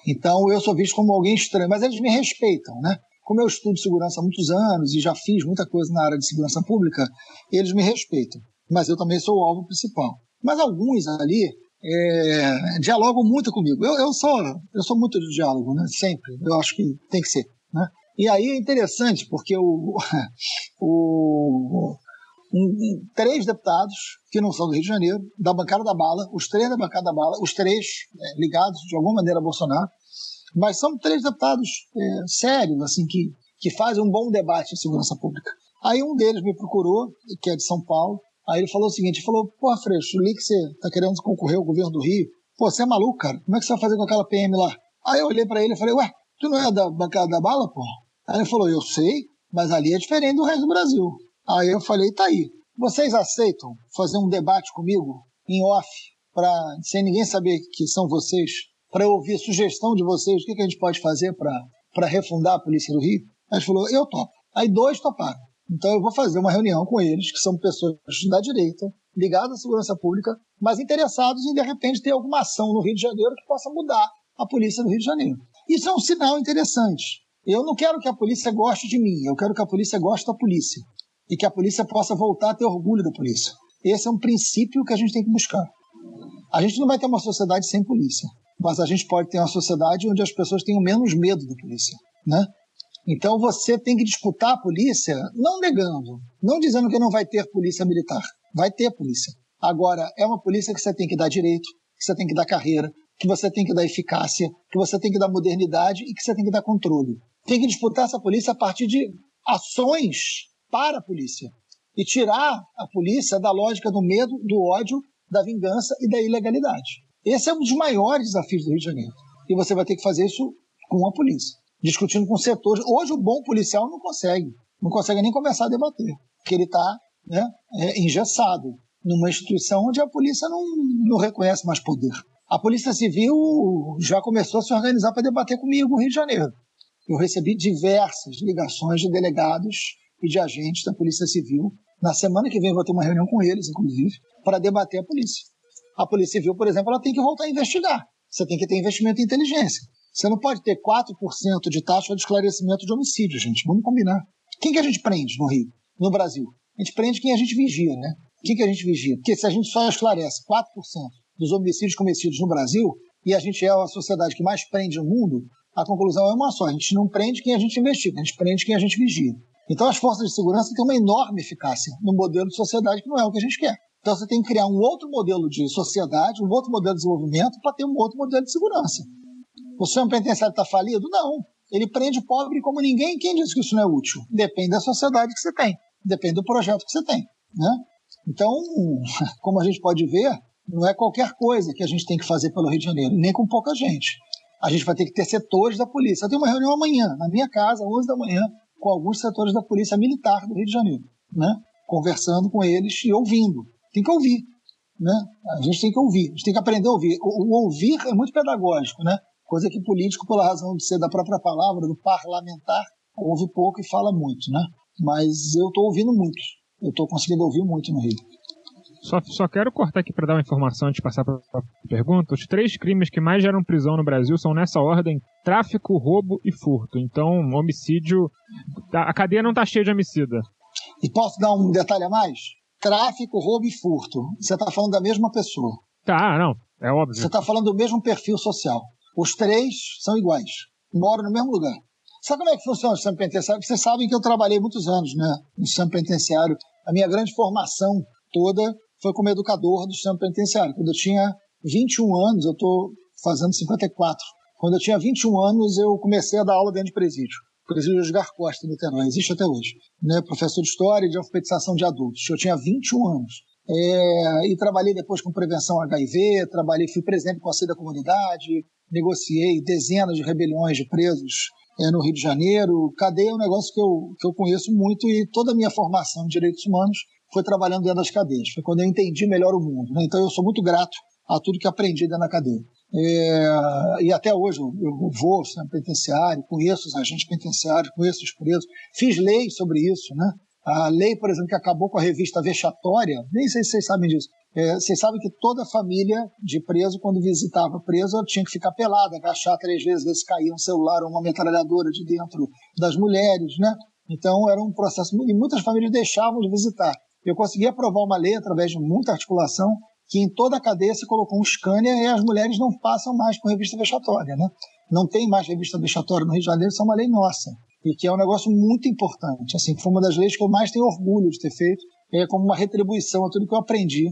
Então eu sou visto como alguém estranho, mas eles me respeitam, né? como eu estudo segurança há muitos anos e já fiz muita coisa na área de segurança pública, eles me respeitam. Mas eu também sou o alvo principal. Mas alguns ali dialogam muito comigo. Eu sou muito de diálogo, né? Sempre. Eu acho que tem que ser, né? E aí é interessante, porque 3 deputados, que não são do Rio de Janeiro, da bancada da bala, os 3 da bancada da bala, os 3 ligados de alguma maneira a Bolsonaro, mas são 3 deputados sérios, assim, que fazem um bom debate em segurança pública. Aí um deles me procurou, que é de São Paulo, aí ele falou o seguinte, porra, Freixo, eu li que você tá querendo concorrer ao governo do Rio, pô, você é maluco, cara, como é que você vai fazer com aquela PM lá? Aí eu olhei pra ele e falei, ué, tu não é da bancada da bala, porra? Aí ele falou, eu sei, mas ali é diferente do resto do Brasil. Aí eu falei, tá aí, vocês aceitam fazer um debate comigo em off, sem ninguém saber que são vocês, para eu ouvir sugestão de vocês, o que a gente pode fazer para refundar a Polícia do Rio? Aí ele falou, eu topo. Aí 2 toparam. Então eu vou fazer uma reunião com eles, que são pessoas da direita, ligadas à segurança pública, mas interessados em, de repente, ter alguma ação no Rio de Janeiro que possa mudar a Polícia do Rio de Janeiro. Isso é um sinal interessante. Eu não quero que a polícia goste de mim, eu quero que a polícia goste da polícia. E que a polícia possa voltar a ter orgulho da polícia. Esse é um princípio que a gente tem que buscar. A gente não vai ter uma sociedade sem polícia, mas a gente pode ter uma sociedade onde as pessoas tenham menos medo da polícia, né? Então você tem que disputar a polícia, não negando, não dizendo que não vai ter polícia militar. Vai ter polícia. Agora, é uma polícia que você tem que dar direito, que você tem que dar carreira, que você tem que dar eficácia, que você tem que dar modernidade e que você tem que dar controle. Tem que disputar essa polícia a partir de ações para a polícia e tirar a polícia da lógica do medo, do ódio, da vingança e da ilegalidade. Esse é um dos maiores desafios do Rio de Janeiro. E você vai ter que fazer isso com a polícia, discutindo com setores. Hoje o bom policial não consegue nem começar a debater, porque ele está engessado numa instituição onde a polícia não reconhece mais poder. A Polícia Civil já começou a se organizar para debater comigo no Rio de Janeiro. Eu recebi diversas ligações de delegados e de agentes da Polícia Civil. Na semana que vem eu vou ter uma reunião com eles, inclusive, para debater a polícia. A Polícia Civil, por exemplo, ela tem que voltar a investigar. Você tem que ter investimento em inteligência. Você não pode ter 4% de taxa de esclarecimento de homicídio, gente. Vamos combinar. Quem que a gente prende no Rio, no Brasil? A gente prende quem a gente vigia, né? Quem que a gente vigia? Porque se a gente só esclarece 4% dos homicídios cometidos no Brasil, e a gente é a sociedade que mais prende no mundo, a conclusão é uma só. A gente não prende quem a gente investiga, a gente prende quem a gente vigia. Então as forças de segurança têm uma enorme eficácia no modelo de sociedade que não é o que a gente quer. Então você tem que criar um outro modelo de sociedade, um outro modelo de desenvolvimento para ter um outro modelo de segurança. O sistema penitenciário está falido? Não. Ele prende pobre como ninguém. Quem diz que isso não é útil? Depende da sociedade que você tem. Depende do projeto que você tem, né? Então, como a gente pode ver, não é qualquer coisa que a gente tem que fazer pelo Rio de Janeiro, nem com pouca gente. A gente vai ter que ter setores da polícia. Eu tenho uma reunião amanhã, na minha casa, 11 da manhã, com alguns setores da Polícia Militar do Rio de Janeiro, né? Conversando com eles e ouvindo. Tem que ouvir, né? A gente tem que ouvir, a gente tem que aprender a ouvir. O ouvir é muito pedagógico, né? Coisa que político, pela razão de ser da própria palavra, do parlamentar, ouve pouco e fala muito, né? Mas eu estou ouvindo muito. Eu estou conseguindo ouvir muito no Rio. Só quero cortar aqui para dar uma informação antes de passar para a pergunta. Os 3 crimes que mais geram prisão no Brasil são nessa ordem: tráfico, roubo e furto. Então, homicídio... A cadeia não está cheia de homicida. E posso dar um detalhe a mais? Tráfico, roubo e furto. Você está falando da mesma pessoa. Tá, não. É óbvio. Você está falando do mesmo perfil social. Os 3 são iguais. Moram no mesmo lugar. Sabe como é que funciona o sistema penitenciário? Vocês sabem que eu trabalhei muitos anos, né, no sistema penitenciário. A minha grande formação toda foi como educador do sistema penitenciário. Quando eu tinha 21 anos, eu estou fazendo 54. Quando eu tinha 21 anos, eu comecei a dar aula dentro de presídio. Presídio Osgar Costa, em Niterói, existe até hoje. Né? Professor de História e de Alfabetização de Adultos. Eu tinha 21 anos. E trabalhei depois com prevenção HIV, fui presidente do Conselho da Comunidade, negociei dezenas de rebeliões de presos no Rio de Janeiro. Cadeia é um negócio que eu conheço muito e toda a minha formação em direitos humanos foi trabalhando dentro das cadeias. Foi quando eu entendi melhor o mundo, né? Então eu sou muito grato a tudo que aprendi dentro da cadeia. E até hoje eu vou ao sistema penitenciário, conheço os agentes penitenciários, conheço os presos, fiz lei sobre isso, né? A lei, por exemplo, que acabou com a revista vexatória, nem sei se vocês sabem disso, Vocês sabem que toda família de preso, quando visitava preso, tinha que ficar pelada, agachar 3 vezes, ver se caía um celular ou uma metralhadora de dentro das mulheres, né? Então era um processo, e muitas famílias deixavam de visitar. Eu consegui aprovar uma lei, através de muita articulação, que em toda a cadeia se colocou um scanner e as mulheres não passam mais com revista vexatória, né? Não tem mais revista vexatória no Rio de Janeiro, isso é uma lei nossa, e que é um negócio muito importante. Assim, foi uma das leis que eu mais tenho orgulho de ter feito, como uma retribuição a tudo que eu aprendi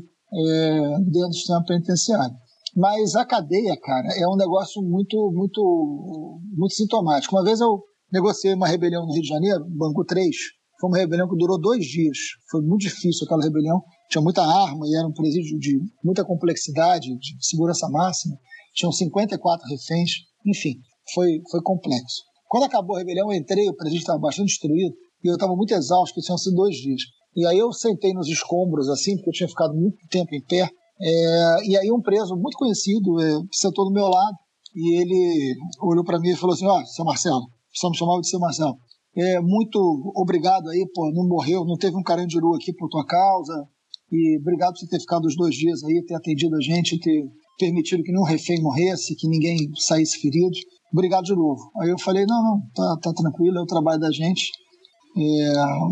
dentro do sistema penitenciário. Mas a cadeia, cara, é um negócio muito, muito, muito sintomático. Uma vez eu negociei uma rebelião no Rio de Janeiro, Bangu 3, foi uma rebelião que durou 2 dias. Foi muito difícil aquela rebelião, tinha muita arma e era um presídio de muita complexidade, de segurança máxima, tinham 54 reféns, enfim, foi complexo. Quando acabou a rebelião, eu entrei, o presídio estava bastante destruído e eu estava muito exausto, porque tinham sido 2 dias. E aí eu sentei nos escombros, assim, porque eu tinha ficado muito tempo em pé, e aí um preso muito conhecido sentou do meu lado e ele olhou para mim e falou assim: seu Marcelo, só me chamava de seu Marcelo, muito obrigado aí, não morreu, não teve um carandiru aqui por tua causa, e obrigado por você ter ficado os 2 dias aí, ter atendido a gente, ter permitido que nenhum refém morresse, que ninguém saísse ferido, obrigado de novo. Aí eu falei: não, tá tranquilo, é o trabalho da gente,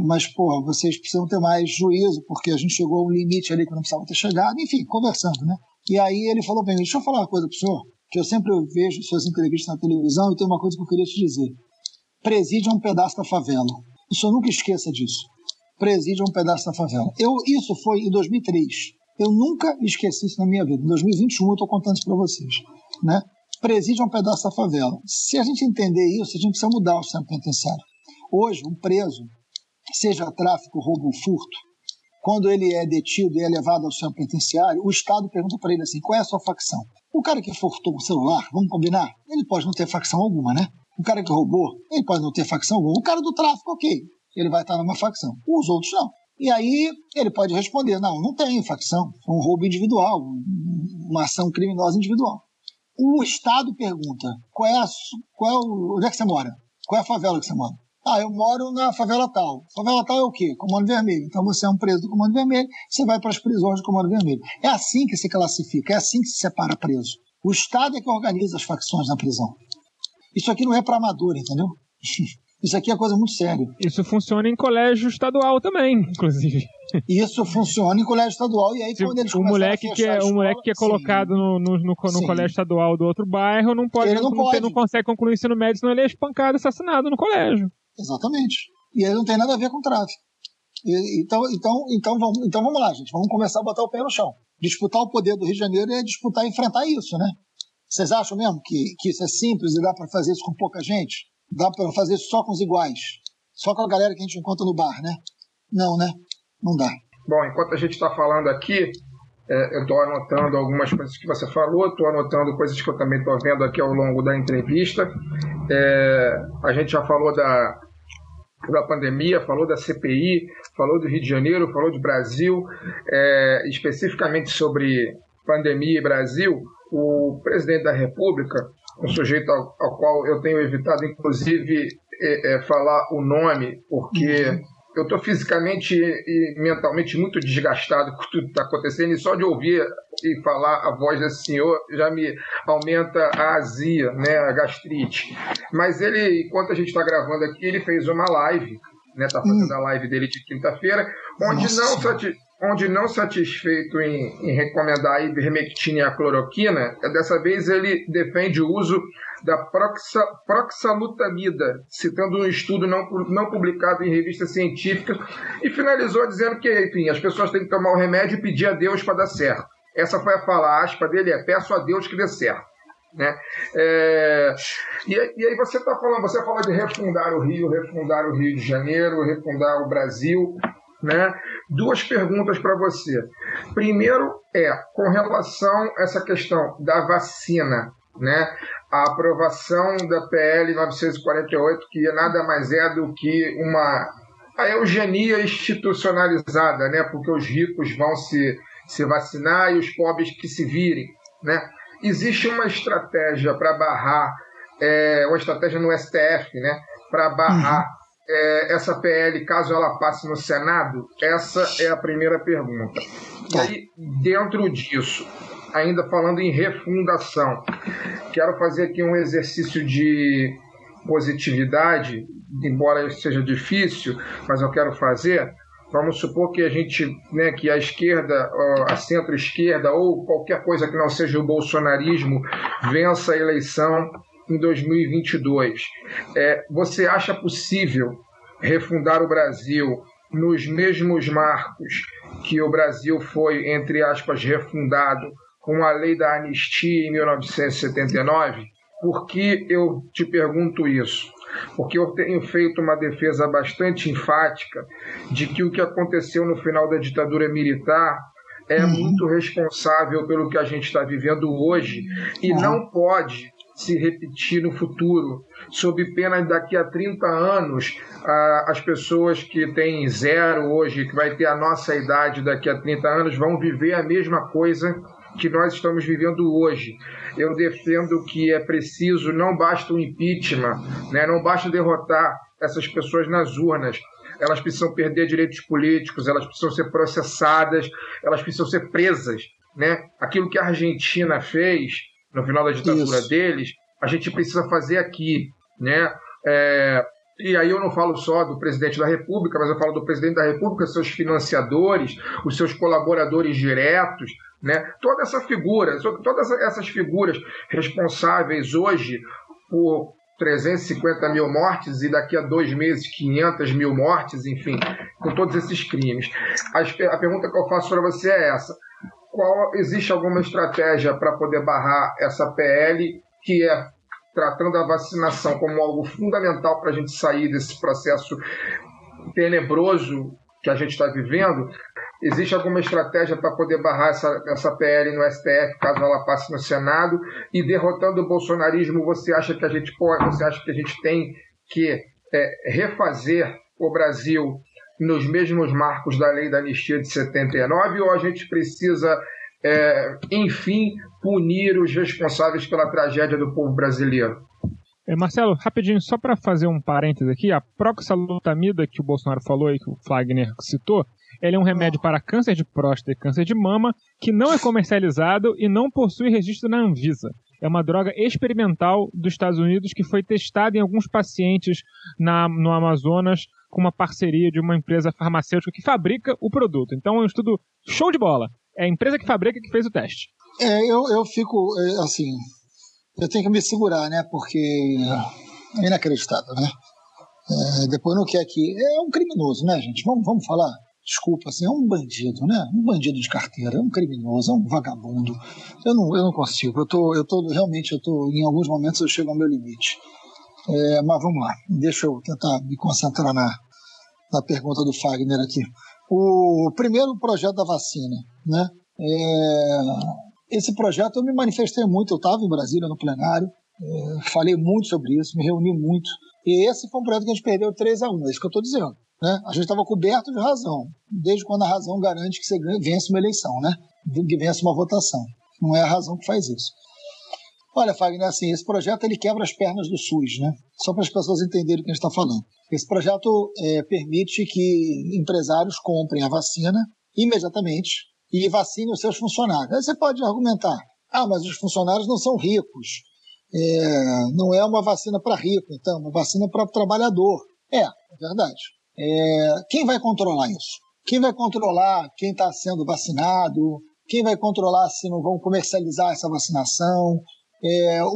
mas vocês precisam ter mais juízo, porque a gente chegou a um limite ali que não precisava ter chegado, enfim, conversando, né? E aí ele falou bem: deixa eu falar uma coisa pro senhor, que eu sempre vejo suas entrevistas na televisão e tem uma coisa que eu queria te dizer. Presídio é um pedaço da favela. O senhor nunca esqueça disso. Presídio é um pedaço da favela. Isso foi em 2003. Eu nunca esqueci isso na minha vida. Em 2021 eu estou contando isso para vocês, né? Presídio é um pedaço da favela. Se a gente entender isso, a gente precisa mudar o sistema penitenciário. Hoje, um preso, seja tráfico, roubo ou furto, quando ele é detido e é levado ao sistema penitenciário, o Estado pergunta para ele assim: qual é a sua facção? O cara que furtou o celular, vamos combinar? Ele pode não ter facção alguma, né? O cara que roubou, ele pode não ter facção alguma. O cara do tráfico, ok, ele vai estar numa facção. Os outros não. E aí ele pode responder: não tenho facção, foi um roubo individual, uma ação criminosa individual. O Estado pergunta: onde é que você mora? Qual é a favela que você mora? Eu moro na favela tal. Favela tal é o quê? Comando Vermelho. Então você é um preso do Comando Vermelho, você vai para as prisões do Comando Vermelho. É assim que se classifica, é assim que se separa preso. O Estado é que organiza as facções na prisão. Isso aqui não é para amador, entendeu? Isso aqui é coisa muito séria. Isso funciona em colégio estadual também, inclusive. Isso funciona em colégio estadual, e aí quando eles começam a fechar a escola... O moleque que é colocado no colégio estadual do outro bairro não consegue concluir o ensino médio, senão ele é espancado, assassinado no colégio. Exatamente. E aí não tem nada a ver com tráfico. Então vamos lá, gente. Vamos começar a botar o pé no chão. Disputar o poder do Rio de Janeiro é disputar e enfrentar isso, né? Vocês acham mesmo que isso é simples e dá para fazer isso com pouca gente? Dá para fazer isso só com os iguais? Só com a galera que a gente encontra no bar, né? Não, né? Não dá. Bom, enquanto a gente está falando aqui, eu estou anotando algumas coisas que você falou, estou anotando coisas que eu também estou vendo aqui ao longo da entrevista. A gente já falou da pandemia, falou da CPI, falou do Rio de Janeiro, falou de Brasil, especificamente sobre pandemia e Brasil. O presidente da República, um sujeito ao qual eu tenho evitado, inclusive, falar o nome, porque eu estou fisicamente e mentalmente muito desgastado com tudo que está acontecendo, e só de ouvir e falar a voz desse senhor já me aumenta a azia, né, a gastrite. Mas ele, enquanto a gente está gravando aqui, ele fez uma live, né, está fazendo a live dele de quinta-feira, onde não satisfeito em recomendar a ivermectina e a cloroquina, dessa vez ele defende o uso da proxalutamida, citando um estudo não publicado em revista científica, e finalizou dizendo que, enfim, as pessoas têm que tomar o remédio e pedir a Deus para dar certo. Essa foi a fala, a aspa dele peço a Deus que dê certo. Né? E aí você fala de refundar o Rio de Janeiro, refundar o Brasil, né? 2 perguntas para você. Primeiro com relação a essa questão da vacina, né? A aprovação da PL 948, que nada mais é do que a eugenia institucionalizada, né? Porque os ricos vão se vacinar e os pobres que se virem, né? Existe uma estratégia para barrar, uma estratégia no STF, né? Para barrar essa PL, caso ela passe no Senado? Essa é a primeira pergunta. E aí, dentro disso, ainda falando em refundação, quero fazer aqui um exercício de positividade, embora seja difícil, mas eu quero fazer. Vamos supor que a gente, né, que a esquerda, a centro-esquerda ou qualquer coisa que não seja o bolsonarismo vença a eleição em 2022. Você acha possível refundar o Brasil nos mesmos marcos que o Brasil foi, entre aspas, refundado com a lei da anistia em 1979? Por que eu te pergunto isso? Porque eu tenho feito uma defesa bastante enfática de que o que aconteceu no final da ditadura militar é muito responsável pelo que a gente está vivendo hoje e não pode se repetir no futuro, sob pena de daqui a 30 anos, as pessoas que têm 0 hoje, que vai ter a nossa idade daqui a 30 anos, vão viver a mesma coisa que nós estamos vivendo hoje. Eu defendo que é preciso, não basta o impeachment, né? Não basta derrotar essas pessoas nas urnas, elas precisam perder direitos políticos, elas precisam ser processadas, elas precisam ser presas, né? Aquilo que a Argentina fez no final da ditadura deles, a gente precisa fazer aqui, né? E aí eu não falo só do presidente da República, mas eu falo do presidente da República, seus financiadores, os seus colaboradores diretos, né? Todas essas figuras responsáveis hoje por 350 mil mortes e daqui a 2 meses 500 mil mortes, enfim, com todos esses crimes. A pergunta que eu faço para você é essa: existe alguma estratégia para poder barrar essa PL, que é tratando a vacinação como algo fundamental para a gente sair desse processo tenebroso que a gente está vivendo? Existe alguma estratégia para poder barrar essa PL no STF, caso ela passe no Senado? E derrotando o bolsonarismo, você acha que a gente tem que refazer o Brasil nos mesmos marcos da lei da anistia de 79, ou a gente precisa, enfim, punir os responsáveis pela tragédia do povo brasileiro? Marcelo, rapidinho, só para fazer um parêntese aqui, a proxalutamida que o Bolsonaro falou e que o Fagner citou, ele é um remédio para câncer de próstata e câncer de mama que não é comercializado e não possui registro na Anvisa. É uma droga experimental dos Estados Unidos que foi testada em alguns pacientes no Amazonas com uma parceria de uma empresa farmacêutica que fabrica o produto. Então é um estudo show de bola. É a empresa que fabrica que fez o teste. Eu fico, assim, eu tenho que me segurar, né? Porque é inacreditável, né? Depois não quer que... É um criminoso, né, gente? Vamos falar... Desculpa, assim, é um bandido, né? Um bandido de carteira, é um criminoso, é um vagabundo. Eu não consigo. Realmente, em alguns momentos eu chego ao meu limite. Mas vamos lá, deixa eu tentar me concentrar na pergunta do Fagner aqui. O primeiro projeto da vacina, né? Esse projeto eu me manifestei muito, eu estava em Brasília no plenário, falei muito sobre isso, me reuni muito. E esse foi um projeto que a gente perdeu 3-1, é isso que eu estou dizendo. Né? A gente estava coberto de razão, desde quando a razão garante que você vence uma eleição, né? Que vence uma votação. Não é a razão que faz isso. Olha, Fagner, assim, esse projeto ele quebra as pernas do SUS, né? Só para as pessoas entenderem o que a gente está falando. Esse projeto permite que empresários comprem a vacina imediatamente e vacinem os seus funcionários. Aí você pode argumentar, mas os funcionários não são ricos, não é uma vacina para rico, então, uma vacina para o trabalhador. É verdade. Quem vai controlar isso? Quem vai controlar quem está sendo vacinado? Quem vai controlar se não vão comercializar essa vacinação?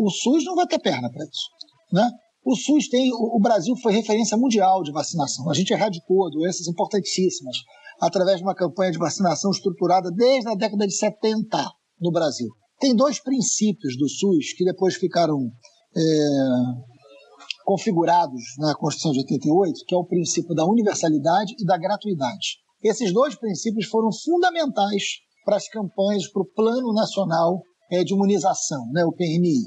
O SUS não vai ter perna para isso, né? O Brasil foi referência mundial de vacinação. A gente erradicou doenças importantíssimas através de uma campanha de vacinação estruturada desde a década de 70 no Brasil. Tem 2 princípios do SUS que depois ficaram configurados na Constituição de 88, que é o princípio da universalidade e da gratuidade. Esses 2 princípios foram fundamentais para as campanhas, para o Plano Nacional de Imunização, né, o PNI.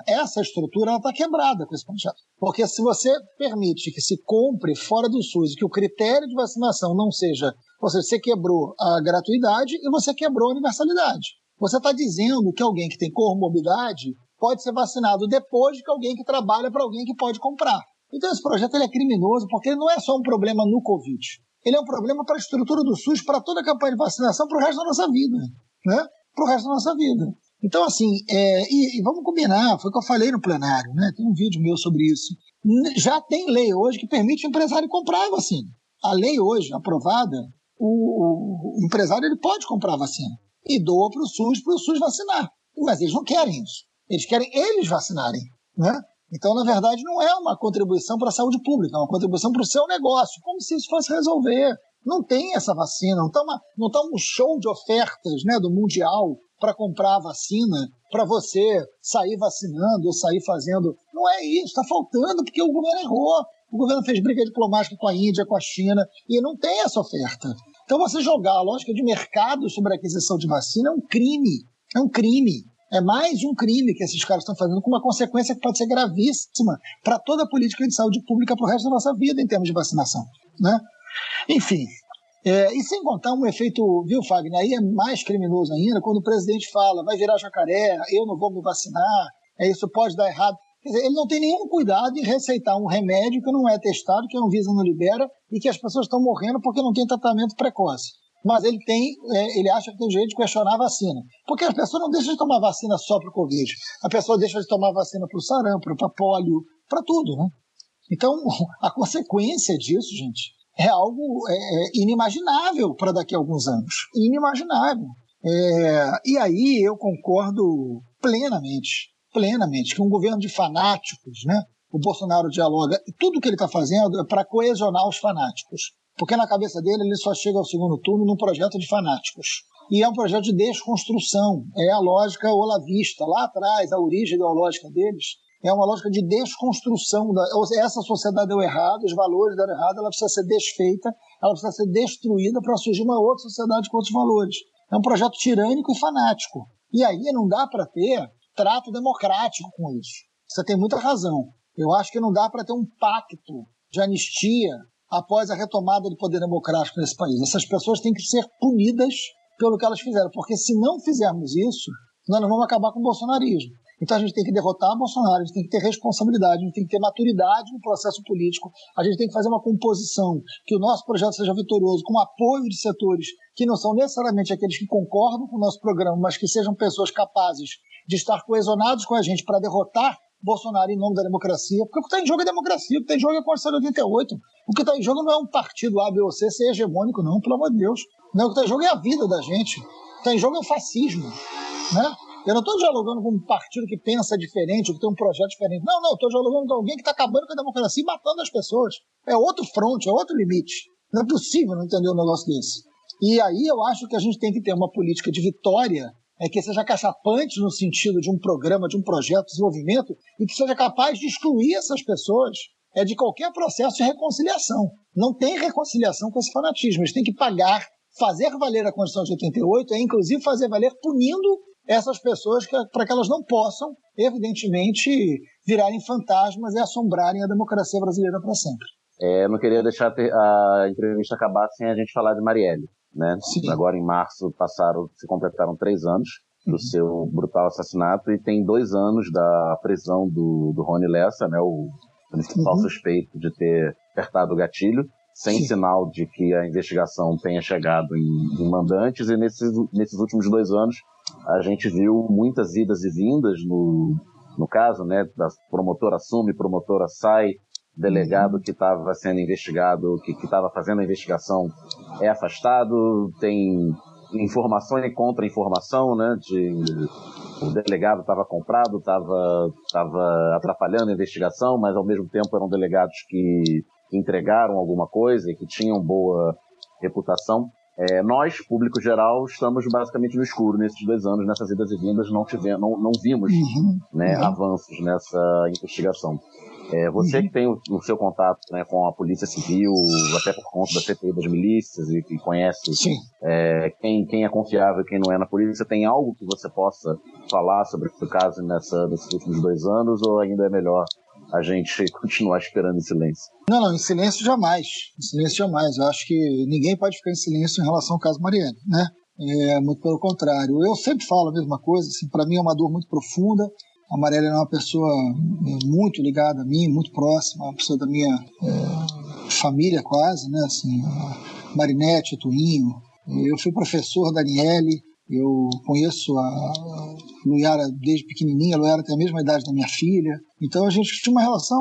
Essa estrutura está quebrada com esse projeto. Porque se você permite que se compre fora do SUS e que o critério de vacinação não seja... Ou seja, você quebrou a gratuidade e você quebrou a universalidade. Você está dizendo que alguém que tem comorbidade pode ser vacinado depois de que alguém que trabalha para alguém que pode comprar. Então esse projeto ele é criminoso porque ele não é só um problema no Covid. Ele é um problema para a estrutura do SUS, para toda a campanha de vacinação, para o resto da nossa vida, né? Para o resto da nossa vida. Então, assim, e vamos combinar, foi o que eu falei no plenário, né? Tem um vídeo meu sobre isso. Já tem lei hoje que permite o empresário comprar a vacina. A lei hoje, aprovada, o empresário ele pode comprar a vacina e doa para o SUS vacinar. Mas eles não querem isso. Eles querem eles vacinarem, né? Então, na verdade, não é uma contribuição para a saúde pública, é uma contribuição para o seu negócio, como se isso fosse resolver. Não tem essa vacina, não está um show de ofertas, né, do Mundial para comprar a vacina, para você sair vacinando ou sair fazendo. Não é isso, está faltando porque o governo errou. O governo fez briga diplomática com a Índia, com a China, e não tem essa oferta. Então, você jogar a lógica de mercado sobre a aquisição de vacina é um crime. É um crime. É mais um crime que esses caras estão fazendo, com uma consequência que pode ser gravíssima para toda a política de saúde pública para o resto da nossa vida em termos de vacinação, né? Enfim, e sem contar um efeito, viu, Fagner, aí é mais criminoso ainda, quando o presidente fala, vai virar jacaré, eu não vou me vacinar, isso pode dar errado. Quer dizer, ele não tem nenhum cuidado em receitar um remédio que não é testado, que a Anvisa não libera e que as pessoas estão morrendo porque não tem tratamento precoce. Mas ele acha que tem jeito de questionar a vacina. Porque a pessoa não deixa de tomar vacina só para o Covid. A pessoa deixa de tomar vacina para o sarampo, para pólio, para tudo, né? Então, a consequência disso, gente, é algo inimaginável para daqui a alguns anos. Inimaginável. E aí eu concordo plenamente, que um governo de fanáticos, né? O Bolsonaro dialoga, e tudo que ele está fazendo é para coesionar os fanáticos. Porque na cabeça dele ele só chega ao segundo turno num projeto de fanáticos. E é um projeto de desconstrução. É a lógica olavista. Lá atrás, a origem ideológica deles é uma lógica de desconstrução. Essa sociedade deu errado, os valores deram errado, ela precisa ser desfeita, ela precisa ser destruída para surgir uma outra sociedade com outros valores. É um projeto tirânico e fanático. E aí não dá para ter trato democrático com isso. Você tem muita razão. Eu acho que não dá para ter um pacto de anistia após a retomada do poder democrático nesse país. Essas pessoas têm que ser punidas pelo que elas fizeram, porque se não fizermos isso, nós não vamos acabar com o bolsonarismo. Então a gente tem que derrotar o Bolsonaro, a gente tem que ter responsabilidade, a gente tem que ter maturidade no processo político, a gente tem que fazer uma composição, que o nosso projeto seja vitorioso, com apoio de setores que não são necessariamente aqueles que concordam com o nosso programa, mas que sejam pessoas capazes de estar coesionados com a gente para derrotar Bolsonaro em nome da democracia, porque o que está em jogo é democracia, o que está em jogo é a Constituição de 88, o que está em jogo não é um partido A, B ou C ser hegemônico, não, pelo amor de Deus. Não, o que está em jogo é a vida da gente, o que está em jogo é o fascismo, né? Eu não estou dialogando com um partido que pensa diferente, ou que tem um projeto diferente, não, estou dialogando com alguém que está acabando com a democracia e matando as pessoas, é outro fronte, é outro limite, não é possível não entender um negócio desse. E aí eu acho que a gente tem que ter uma política de vitória, que seja cachapante no sentido de um programa, de um projeto de desenvolvimento, e que seja capaz de excluir essas pessoas de qualquer processo de reconciliação. Não tem reconciliação com esse fanatismo. Eles têm que pagar, fazer valer a Constituição de 88, inclusive fazer valer punindo essas pessoas para que elas não possam, evidentemente, virarem fantasmas e assombrarem a democracia brasileira para sempre. Eu não queria deixar a entrevista acabar sem a gente falar de Marielle. Né? Agora em março se completaram 3 anos do seu brutal assassinato e tem 2 anos da prisão do Rony Lessa, né? O principal suspeito de ter apertado o gatilho, sem sinal de que a investigação tenha chegado em mandantes, e nesses últimos 2 anos a gente viu muitas idas e vindas no caso, né? Da promotora assume, promotora sai, delegado que estava sendo investigado, que estava fazendo a investigação é afastado, tem informação e contra-informação, né? O delegado estava comprado, estava atrapalhando a investigação, mas ao mesmo tempo eram delegados que entregaram alguma coisa e que tinham boa reputação. Nós, público geral, estamos basicamente no escuro nesses 2 anos, nessas idas e vindas, não vimos avanços nessa investigação. Você que tem o seu contato, né, com a Polícia Civil, até por conta da CPI das milícias, e que conhece quem é confiável e quem não é na polícia, tem algo que você possa falar sobre o caso nesses últimos 2 anos, ou ainda é melhor a gente continuar esperando em silêncio? Não, em silêncio jamais. Em silêncio jamais. Eu acho que ninguém pode ficar em silêncio em relação ao caso Marielle, né? Muito pelo contrário. Eu sempre falo a mesma coisa, assim, para mim é uma dor muito profunda. A Marielle é uma pessoa muito ligada a mim, muito próxima, uma pessoa da minha família quase, né? Assim, a Marinete, o Tuinho. Eu fui professor da Aniele, eu conheço a Luiara desde pequenininha, a Luiara tem a mesma idade da minha filha. Então a gente tinha uma relação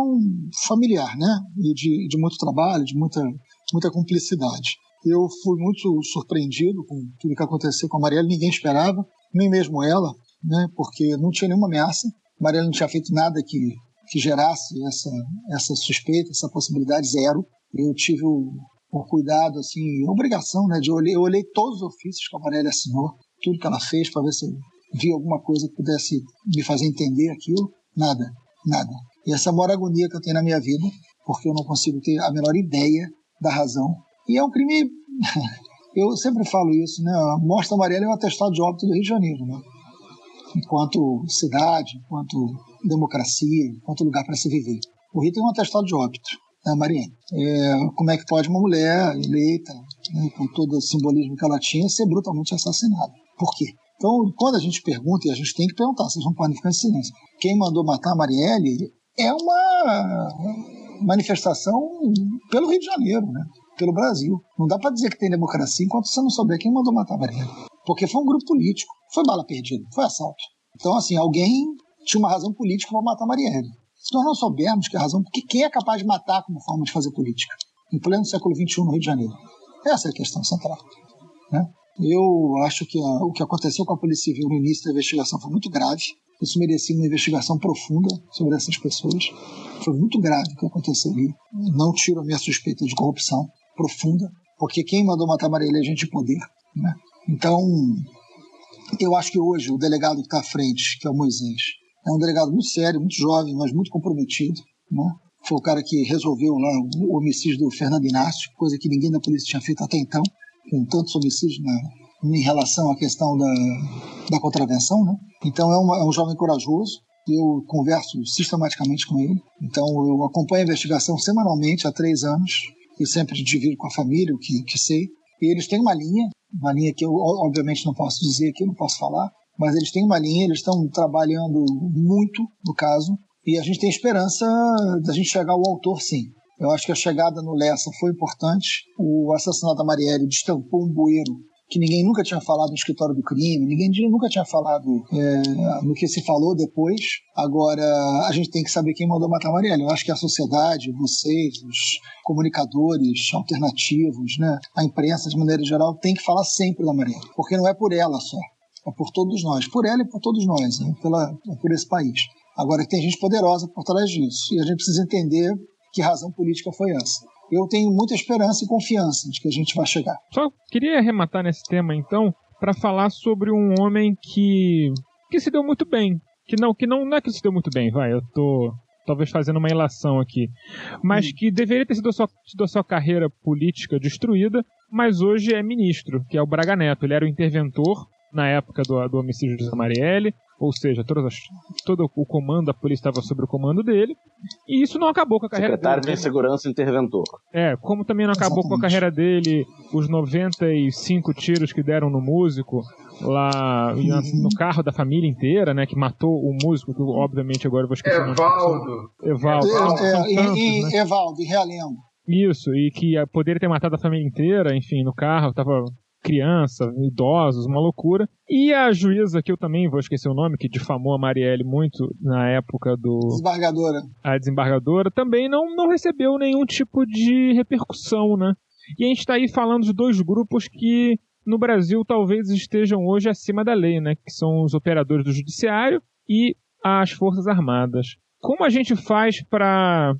familiar, né? E de muito trabalho, de muita cumplicidade. Eu fui muito surpreendido com tudo que aconteceu com a Marielle, ninguém esperava, nem mesmo ela, né? Porque não tinha nenhuma ameaça. A Marielle não tinha feito nada que gerasse essa suspeita, essa possibilidade, zero. Eu tive o cuidado, assim, a obrigação, né? Eu olhei todos os ofícios que a Marielle assinou, tudo que ela fez, para ver se eu via alguma coisa que pudesse me fazer entender aquilo. Nada. E essa é a maior agonia que eu tenho na minha vida, porque eu não consigo ter a menor ideia da razão. E é um crime, eu sempre falo isso, né? A morte da Marielle é um atestado de óbito do Rio de Janeiro, né? Enquanto cidade, enquanto democracia, enquanto lugar para se viver. O Rio tem um atestado de óbito, né, Marielle? Como é que pode uma mulher eleita, né, com todo o simbolismo que ela tinha, ser brutalmente assassinada? Por quê? Então, quando a gente pergunta, e a gente tem que perguntar, vocês não podem ficar em silêncio, quem mandou matar a Marielle é uma manifestação pelo Rio de Janeiro, né? Pelo Brasil. Não dá para dizer que tem democracia enquanto você não souber quem mandou matar a Marielle. Porque foi um grupo político, foi bala perdida, foi assalto. Então, assim, alguém tinha uma razão política para matar a Marielle. Se nós não soubermos que a razão, porque quem é capaz de matar como forma de fazer política? Em pleno século XXI no Rio de Janeiro. Essa é a questão central, né? Eu acho que o que aconteceu com a Polícia Civil no início da investigação foi muito grave. Isso merecia uma investigação profunda sobre essas pessoas. Foi muito grave o que aconteceu ali. Não tiro a minha suspeita de corrupção profunda, porque quem mandou matar a Marielle é gente de poder, né? Então, eu acho que hoje o delegado que está à frente, que é o Moisés, é um delegado muito sério, muito jovem, mas muito comprometido, né? Foi o cara que resolveu lá o homicídio do Fernando Inácio, coisa que ninguém da polícia tinha feito até então, com tantos homicídios em relação à questão da contravenção, né? Então é um jovem corajoso, eu converso sistematicamente com ele, então eu acompanho a investigação semanalmente há 3 anos, e sempre divido com a família o que sei, e eles têm uma linha que eu obviamente não posso dizer aqui, não posso falar, mas eles têm uma linha, eles estão trabalhando muito no caso, e a gente tem esperança da gente chegar ao autor, sim. Eu acho que a chegada no Lessa foi importante. O assassinato da Marielle destampou um bueiro que ninguém nunca tinha falado no escritório do crime, ninguém nunca tinha falado no que se falou depois. Agora, a gente tem que saber quem mandou matar a Marielle. Eu acho que a sociedade, vocês, os comunicadores alternativos, né, a imprensa de maneira geral, tem que falar sempre da Marielle, porque não é por ela só, é por todos nós, por ela e por todos nós, né, por esse país. Agora, tem gente poderosa por trás disso, e a gente precisa entender que razão política foi essa. Eu tenho muita esperança e confiança de que a gente vai chegar. Só queria arrematar nesse tema, então, para falar sobre um homem que se deu muito bem. Que não é que se deu muito bem, eu tô talvez fazendo uma ilação aqui, mas que deveria ter sido a sua carreira política destruída, mas hoje é ministro, que é o Braga Neto. Ele era o interventor na época do homicídio de Marielle, ou seja, todo o comando da polícia estava sob o comando dele, e isso não acabou com a carreira dele. Secretário de Segurança Interventor. Como também não acabou com a carreira dele, os 95 tiros que deram no músico, lá no carro da família inteira, né, que matou o músico, que obviamente agora eu vou esquecer o nome. Evaldo, em Realengo. Isso, e que poderia ter matado a família inteira, enfim, no carro, tava criança, idosos, uma loucura. E a juíza, que eu também vou esquecer o nome, que difamou a Marielle muito na época Desembargadora. A desembargadora, também não recebeu nenhum tipo de repercussão, né? E a gente está aí falando de 2 grupos que no Brasil talvez estejam hoje acima da lei, né? Que são os operadores do judiciário e as Forças Armadas. Como a gente faz para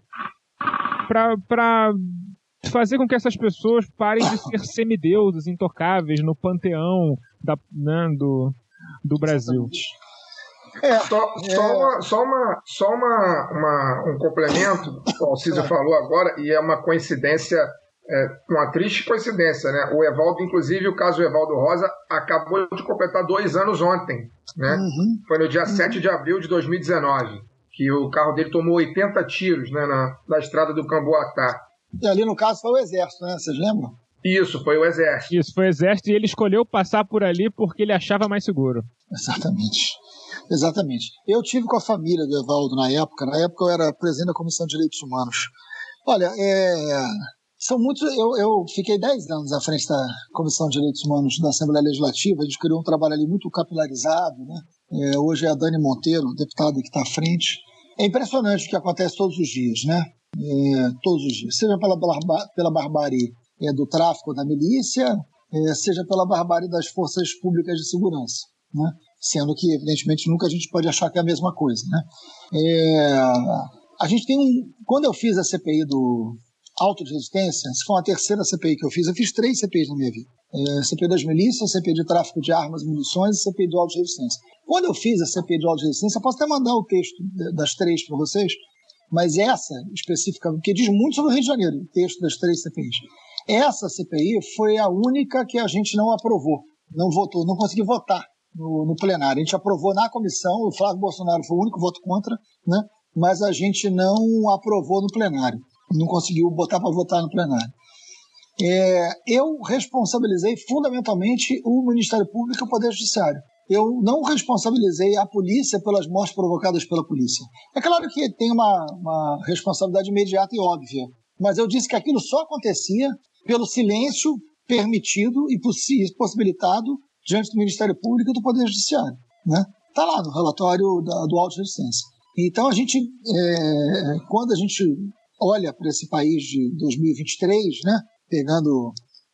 fazer com que essas pessoas parem de ser semideuses intocáveis no panteão do Brasil? Só um complemento, o Alciso falou agora, e é uma coincidência, uma triste coincidência, né? O Evaldo, inclusive, o caso do Evaldo Rosa, acabou de completar 2 anos ontem, né? Foi no dia 7 de abril de 2019, que o carro dele tomou 80 tiros, né, na estrada do Camboatá. E ali, no caso, foi o Exército, né? Vocês lembram? Isso, foi o Exército. Isso, foi o Exército, e ele escolheu passar por ali porque ele achava mais seguro. Exatamente. Exatamente. Eu tive com a família do Evaldo na época eu era presidente da Comissão de Direitos Humanos. Olha, são muitos. Eu fiquei 10 anos à frente da Comissão de Direitos Humanos da Assembleia Legislativa, a gente criou um trabalho ali muito capilarizado, né? Hoje é a Dani Monteiro, deputada que está à frente. É impressionante o que acontece todos os dias, né? Todos os dias. Seja pela barbárie do tráfico da milícia, seja pela barbárie das forças públicas de segurança, né? Sendo que, evidentemente, nunca a gente pode achar que é a mesma coisa, né? A gente tem quando eu fiz a CPI do auto de resistência, se for uma terceira CPI que eu fiz 3 CPIs na minha vida. CPI das milícias, CPI de tráfico de armas e munições e CPI do auto de resistência. Quando eu fiz a CPI do auto de resistência, eu posso até mandar o texto das 3 para vocês, mas essa específica, porque diz muito sobre o Rio de Janeiro, o texto das 3 CPIs. Essa CPI foi a única que a gente não aprovou, não votou, não conseguiu votar no plenário. A gente aprovou na comissão, o Flávio Bolsonaro foi o único voto contra, né? Mas a gente não aprovou no plenário, não conseguiu botar para votar no plenário. Eu responsabilizei fundamentalmente o Ministério Público e o Poder Judiciário. Eu não responsabilizei a polícia pelas mortes provocadas pela polícia. É claro que tem uma responsabilidade imediata e óbvia, mas eu disse que aquilo só acontecia pelo silêncio permitido e possibilitado diante do Ministério Público e do Poder Judiciário, né? Está lá no relatório do auto de resistência. Então, quando a gente olha para esse país de 2023, né, pegando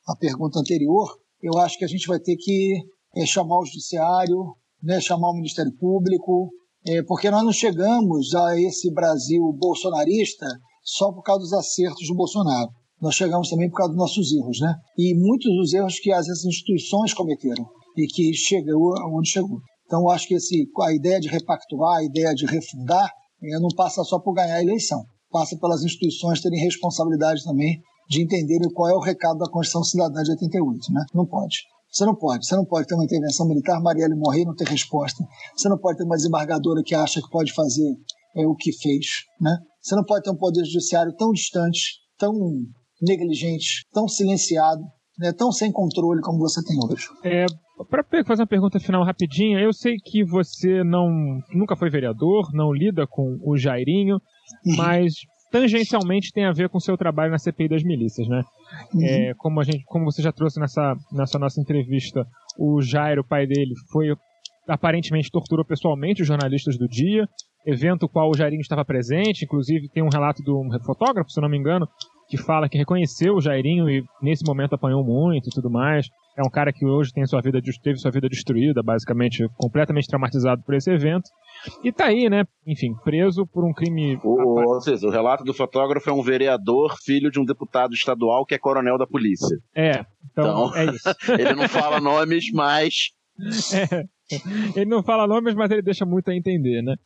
a pergunta anterior, eu acho que a gente vai ter que chamar o Judiciário, né, chamar o Ministério Público, porque nós não chegamos a esse Brasil bolsonarista só por causa dos acertos do Bolsonaro. Nós chegamos também por causa dos nossos erros, né? E muitos dos erros que as instituições cometeram e que chegou aonde chegou. Então, eu acho que a ideia de repactuar, a ideia de refundar, não passa só por ganhar a eleição. Passa pelas instituições terem responsabilidade também de entenderem qual é o recado da Constituição Cidadã de 88, né? Não pode. Você não pode ter uma intervenção militar, Marielle morrer e não ter resposta. Você não pode ter uma desembargadora que acha que pode fazer o que fez, né? Você não pode ter um poder judiciário tão distante, tão negligente, tão silenciado, né? Tão sem controle como você tem hoje. Para fazer uma pergunta final rapidinha, eu sei que você nunca foi vereador, não lida com o Jairinho, mas tangencialmente tem a ver com o seu trabalho na CPI das milícias, né? Como você já trouxe nessa nossa entrevista, o Jairo, o pai dele, aparentemente torturou pessoalmente os jornalistas do Dia, evento qual o Jairinho estava presente, inclusive tem um relato de um fotógrafo, se não me engano, que fala que reconheceu o Jairinho e nesse momento apanhou muito e tudo mais. É um cara que hoje teve sua vida destruída, basicamente, completamente traumatizado por esse evento. E tá aí, né? Enfim, preso por um crime... Ou seja, o relato do fotógrafo é um vereador, filho de um deputado estadual que é coronel da polícia. Então é isso. Ele não fala nomes, mas... Ele não fala nomes, mas ele deixa muito a entender, né?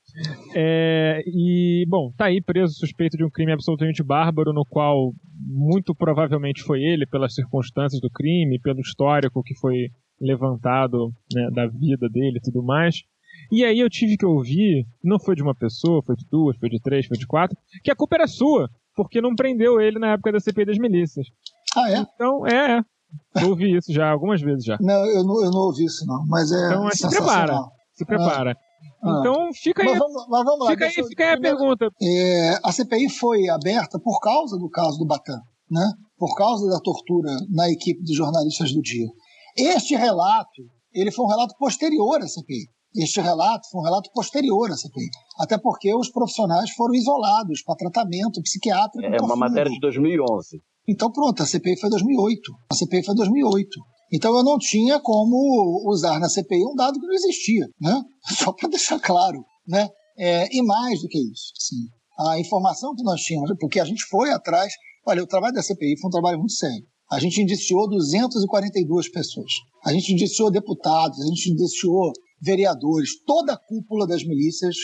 Bom, tá aí preso, suspeito de um crime absolutamente bárbaro, no qual muito provavelmente foi ele, pelas circunstâncias do crime, pelo histórico que foi levantado, né, da vida dele e tudo mais. E aí eu tive que ouvir, não foi de uma pessoa, foi de 2, foi de 3, foi de 4, que a culpa era sua, porque não prendeu ele na época da CPI das milícias. Ah, é? Então, eu ouvi isso já, algumas vezes já. Não, eu não ouvi isso não, mas então, se prepara. Então, fica aí. Mas vamos lá. Fica aí a pergunta. A CPI foi aberta por causa do caso do Batan, né? Por causa da tortura na equipe de jornalistas do Dia. Este relato, ele foi um relato posterior à CPI. Até porque os profissionais foram isolados para tratamento psiquiátrico. É uma matéria de 2011. Então, pronto, a CPI foi 2008. Então, eu não tinha como usar na CPI um dado que não existia, né? Só para deixar claro, né? E mais do que isso, assim, a informação que nós tínhamos, porque a gente foi atrás... Olha, o trabalho da CPI foi um trabalho muito sério. A gente indiciou 242 pessoas. A gente indiciou deputados, a gente indiciou vereadores. Toda a cúpula das milícias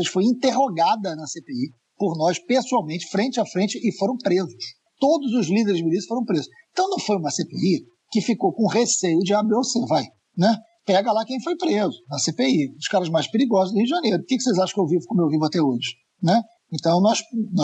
foi interrogada na CPI por nós pessoalmente, frente a frente, e foram presos. Todos os líderes de milícia foram presos. Então não foi uma CPI que ficou com receio de A, B ou C, né? Pega lá quem foi preso na CPI, os caras mais perigosos do Rio de Janeiro. O que vocês acham que eu vivo como eu vivo até hoje, né? Então nós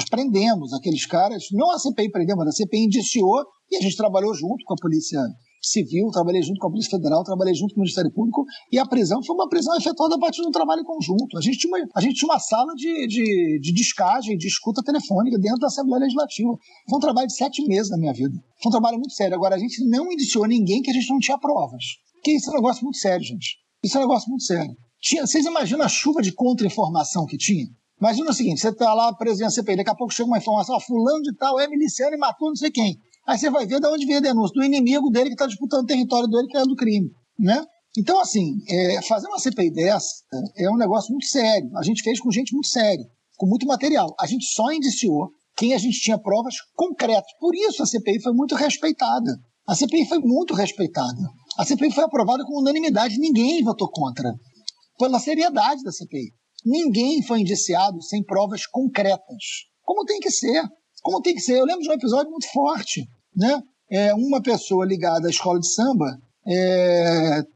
prendemos aqueles caras, não a CPI prendeu, mas a CPI indiciou e a gente trabalhou junto com a Polícia Civil, trabalhei junto com a Polícia Federal, trabalhei junto com o Ministério Público, e a prisão foi uma prisão efetuada a partir de um trabalho conjunto. A gente tinha uma sala de descagem, de escuta telefônica dentro da Assembleia Legislativa. Foi um trabalho de 7 meses na minha vida. Foi um trabalho muito sério. Agora, a gente não indiciou ninguém que a gente não tinha provas. Porque isso é um negócio muito sério, gente. Isso é um negócio muito sério. Vocês imaginam a chuva de contra-informação que tinha? Imagina o seguinte, você está lá preso na CPI, daqui a pouco chega uma informação, fulano de tal é miliciano e matou não sei quem. Aí você vai ver de onde veio a denúncia, do inimigo dele que está disputando o território dele, que é do crime, né? Então, assim, fazer uma CPI dessa é um negócio muito sério. A gente fez com gente muito séria, com muito material. A gente só indiciou quem a gente tinha provas concretas. Por isso a CPI foi muito respeitada. A CPI foi muito respeitada. A CPI foi aprovada com unanimidade, ninguém votou contra. Pela seriedade da CPI. Ninguém foi indiciado sem provas concretas. Como tem que ser. Como tem que ser. Eu lembro de um episódio muito forte, né? Uma pessoa ligada à escola de samba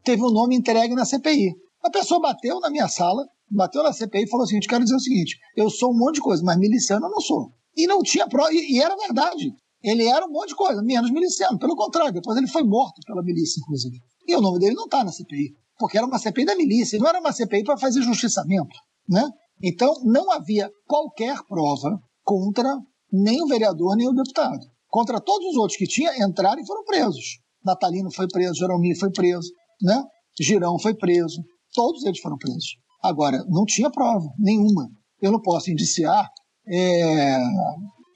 teve um nome entregue na CPI. A pessoa bateu na minha sala, bateu na CPI e falou o seguinte, quero dizer o seguinte, eu sou um monte de coisa, mas miliciano eu não sou. E não tinha prova, e era verdade. Ele era um monte de coisa, menos miliciano. Pelo contrário, depois ele foi morto pela milícia, inclusive. E o nome dele não está na CPI, porque era uma CPI da milícia, não era uma CPI para fazer justiçamento, né? Então, não havia qualquer prova contra nem o vereador, nem o deputado. Contra todos os outros que tinha, entraram e foram presos. Natalino foi preso, Jeromir foi preso, né? Girão foi preso. Todos eles foram presos. Agora, não tinha prova nenhuma. Eu não posso indiciar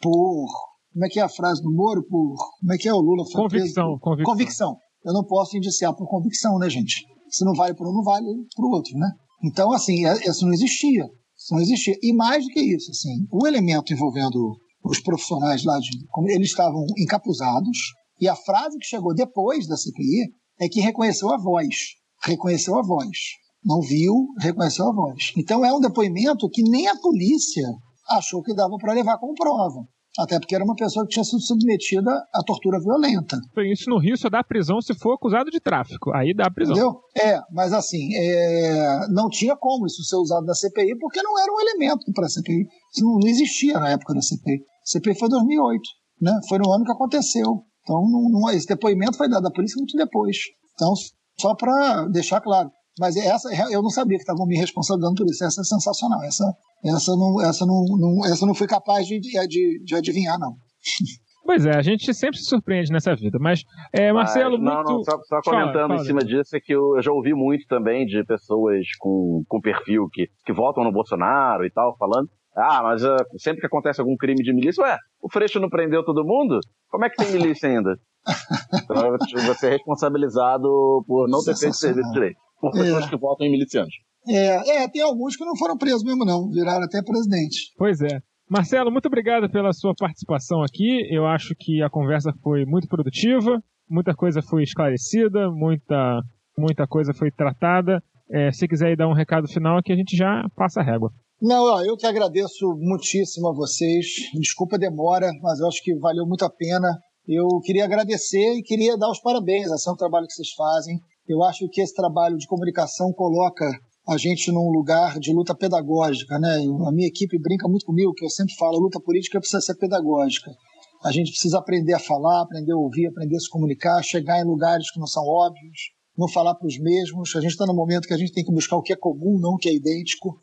por... Como é que é a frase do Moro? Como é que é o Lula? Foi convicção. Convicção. Eu não posso indiciar por convicção, né, gente? Se não vale para um, não vale para o outro, né? Então, assim, isso não existia. Isso não existia. E mais do que isso, assim, o elemento envolvendo os profissionais lá, eles estavam encapuzados, e a frase que chegou depois da CPI é que reconheceu a voz. Reconheceu a voz. Não viu, reconheceu a voz. Então é um depoimento que nem a polícia achou que dava para levar como prova. Até porque era uma pessoa que tinha sido submetida à tortura violenta. Isso no Rio só dá prisão se for acusado de tráfico. Aí dá prisão. Entendeu? Mas assim, não tinha como isso ser usado na CPI, porque não era um elemento para a CPI. Isso não existia na época da CPI. A CPI foi em 2008, né? Foi no ano que aconteceu. Então, esse depoimento foi dado à polícia muito depois. Então, só para deixar claro. Mas eu não sabia que estavam me responsabilizando por isso. Essa é sensacional. Essa não fui capaz de adivinhar, não. Pois é, a gente sempre se surpreende nessa vida. Mas, Marcelo, só comentando em cima disso, é que eu já ouvi muito também de pessoas com perfil que votam no Bolsonaro e tal, falando, mas sempre que acontece algum crime de milícia, o Freixo não prendeu todo mundo? Como é que tem milícia ainda? Então você é responsabilizado por não ter feito serviço direito. Por pessoas que votam em milicianos. Tem alguns que não foram presos mesmo, não. Viraram até presidente. Pois é. Marcelo, muito obrigado pela sua participação aqui. Eu acho que a conversa foi muito produtiva, muita coisa foi esclarecida, muita coisa foi tratada. Se quiser ir dar um recado final aqui, a gente já passa a régua. Não, eu que agradeço muitíssimo a vocês. Desculpa a demora, mas eu acho que valeu muito a pena. Eu queria agradecer e queria dar os parabéns. Esse é um trabalho que vocês fazem. Eu acho que esse trabalho de comunicação coloca a gente num lugar de luta pedagógica, né? A minha equipe brinca muito comigo, que eu sempre falo, a luta política precisa ser pedagógica. A gente precisa aprender a falar, aprender a ouvir, aprender a se comunicar, chegar em lugares que não são óbvios, não falar para os mesmos. A gente está no momento que a gente tem que buscar o que é comum, não o que é idêntico.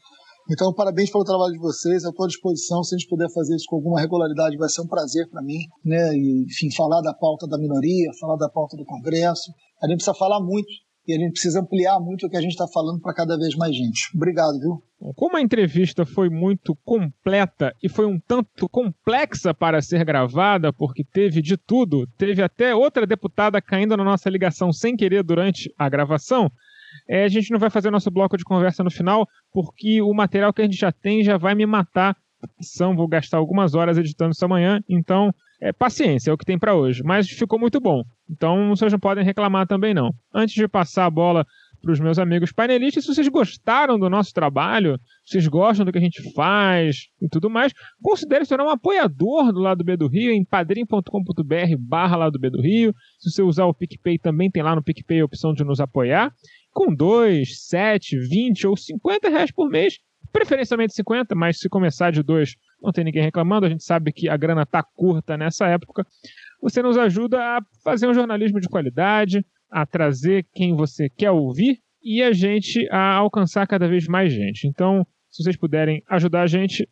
Então, parabéns pelo trabalho de vocês, eu estou à disposição, se a gente puder fazer isso com alguma regularidade, vai ser um prazer para mim, né? E, enfim, falar da pauta da minoria, falar da pauta do Congresso. A gente precisa falar muito e a gente precisa ampliar muito o que a gente está falando para cada vez mais gente. Obrigado, viu? Como a entrevista foi muito completa e foi um tanto complexa para ser gravada, porque teve de tudo, teve até outra deputada caindo na nossa ligação sem querer durante a gravação, a gente não vai fazer nosso bloco de conversa no final, porque o material que a gente já tem já vai me matar. Vou gastar algumas horas editando isso amanhã, então paciência, é o que tem para hoje. Mas ficou muito bom, então vocês não podem reclamar também não. Antes de passar a bola para os meus amigos painelistas, se vocês gostaram do nosso trabalho, se vocês gostam do que a gente faz e tudo mais, considere se tornar um apoiador do Lado B do Rio em padrim.com.br/Lado B do Rio. Se você usar o PicPay, também tem lá no PicPay a opção de nos apoiar. Com 2, 7, 20 ou 50 reais por mês, preferencialmente 50, mas se começar de 2, não tem ninguém reclamando, a gente sabe que a grana tá curta nessa época. você nos ajuda a fazer um jornalismo de qualidade, a trazer quem você quer ouvir e a gente a alcançar cada vez mais gente. Então, se vocês puderem ajudar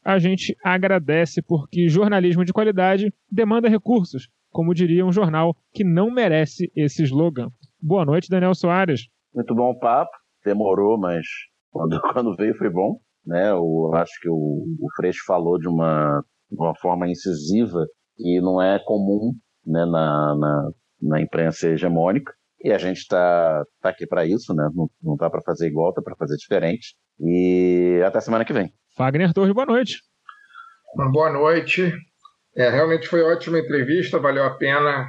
a gente agradece, porque jornalismo de qualidade demanda recursos, como diria um jornal que não merece esse slogan. Boa noite, Daniel Soares. Muito bom o papo, demorou, mas quando veio foi bom, né? Eu acho que o Freixo falou de uma forma incisiva e não é comum, né, na imprensa hegemônica, e a gente está aqui para isso, né? Não está para fazer igual, está para fazer diferente, e até semana que vem. Fagner Torres, boa noite. Boa noite. Realmente foi ótima entrevista, valeu a pena.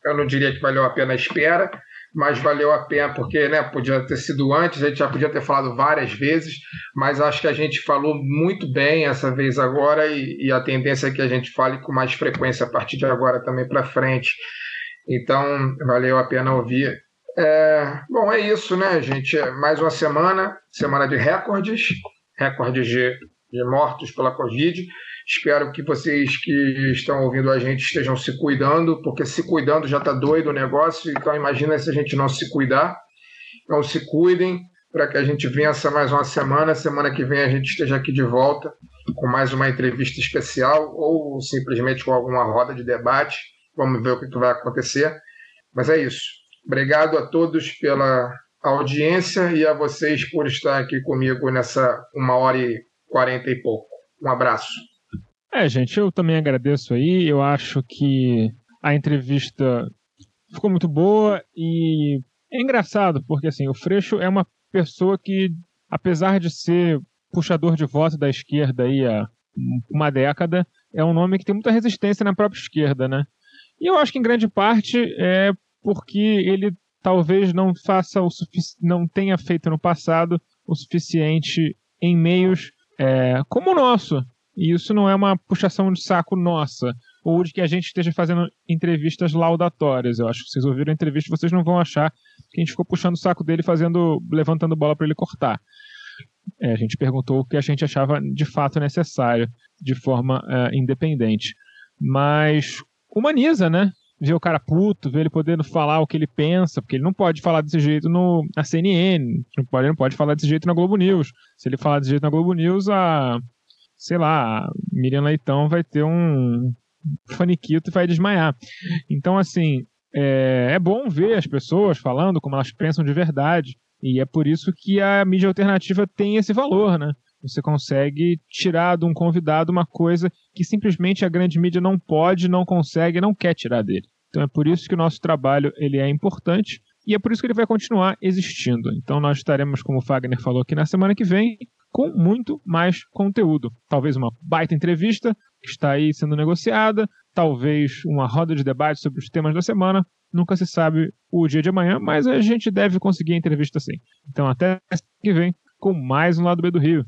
Eu não diria que valeu a pena a espera, mas valeu a pena porque, né, podia ter sido antes, a gente já podia ter falado várias vezes, mas acho que a gente falou muito bem essa vez agora e a tendência é que a gente fale com mais frequência a partir de agora também para frente. Então, valeu a pena ouvir. Bom, é isso, né, gente? Mais uma semana de recordes de mortos pela Covid. Espero que vocês que estão ouvindo a gente estejam se cuidando, porque se cuidando já está doido o negócio, então imagina se a gente não se cuidar. Então se cuidem para que a gente vença mais uma semana. Semana que vem a gente esteja aqui de volta com mais uma entrevista especial ou simplesmente com alguma roda de debate. Vamos ver o que vai acontecer. Mas é isso. Obrigado a todos pela audiência e a vocês por estar aqui comigo nessa 1h40 e pouco. Um abraço. Gente, eu também agradeço aí. Eu acho que a entrevista ficou muito boa e é engraçado, porque assim, o Freixo é uma pessoa que, apesar de ser puxador de voto da esquerda aí há uma década, é um nome que tem muita resistência na própria esquerda, né? E eu acho que em grande parte é porque ele talvez não tenha feito no passado o suficiente em meios como o nosso. E isso não é uma puxação de saco nossa, ou de que a gente esteja fazendo entrevistas laudatórias. Eu acho que vocês ouviram a entrevista, vocês não vão achar que a gente ficou puxando o saco dele, levantando bola para ele cortar. A gente perguntou o que a gente achava de fato necessário, de forma independente. Mas humaniza, né? Ver o cara puto, ver ele podendo falar o que ele pensa, porque ele não pode falar desse jeito na CNN, ele não pode falar desse jeito na Globo News. Se ele falar desse jeito na Globo News, a Miriam Leitão vai ter um faniquito e vai desmaiar. Então, assim, é bom ver as pessoas falando como elas pensam de verdade, e é por isso que a mídia alternativa tem esse valor, né? Você consegue tirar de um convidado uma coisa que simplesmente a grande mídia não pode, não consegue, não quer tirar dele. Então é por isso que o nosso trabalho ele é importante e é por isso que ele vai continuar existindo. Então nós estaremos, como o Fagner falou aqui na semana que vem, com muito mais conteúdo. Talvez uma baita entrevista que está aí sendo negociada, talvez uma roda de debate sobre os temas da semana. Nunca se sabe o dia de amanhã, mas a gente deve conseguir a entrevista sim. Então até que vem com mais um Lado B do Rio.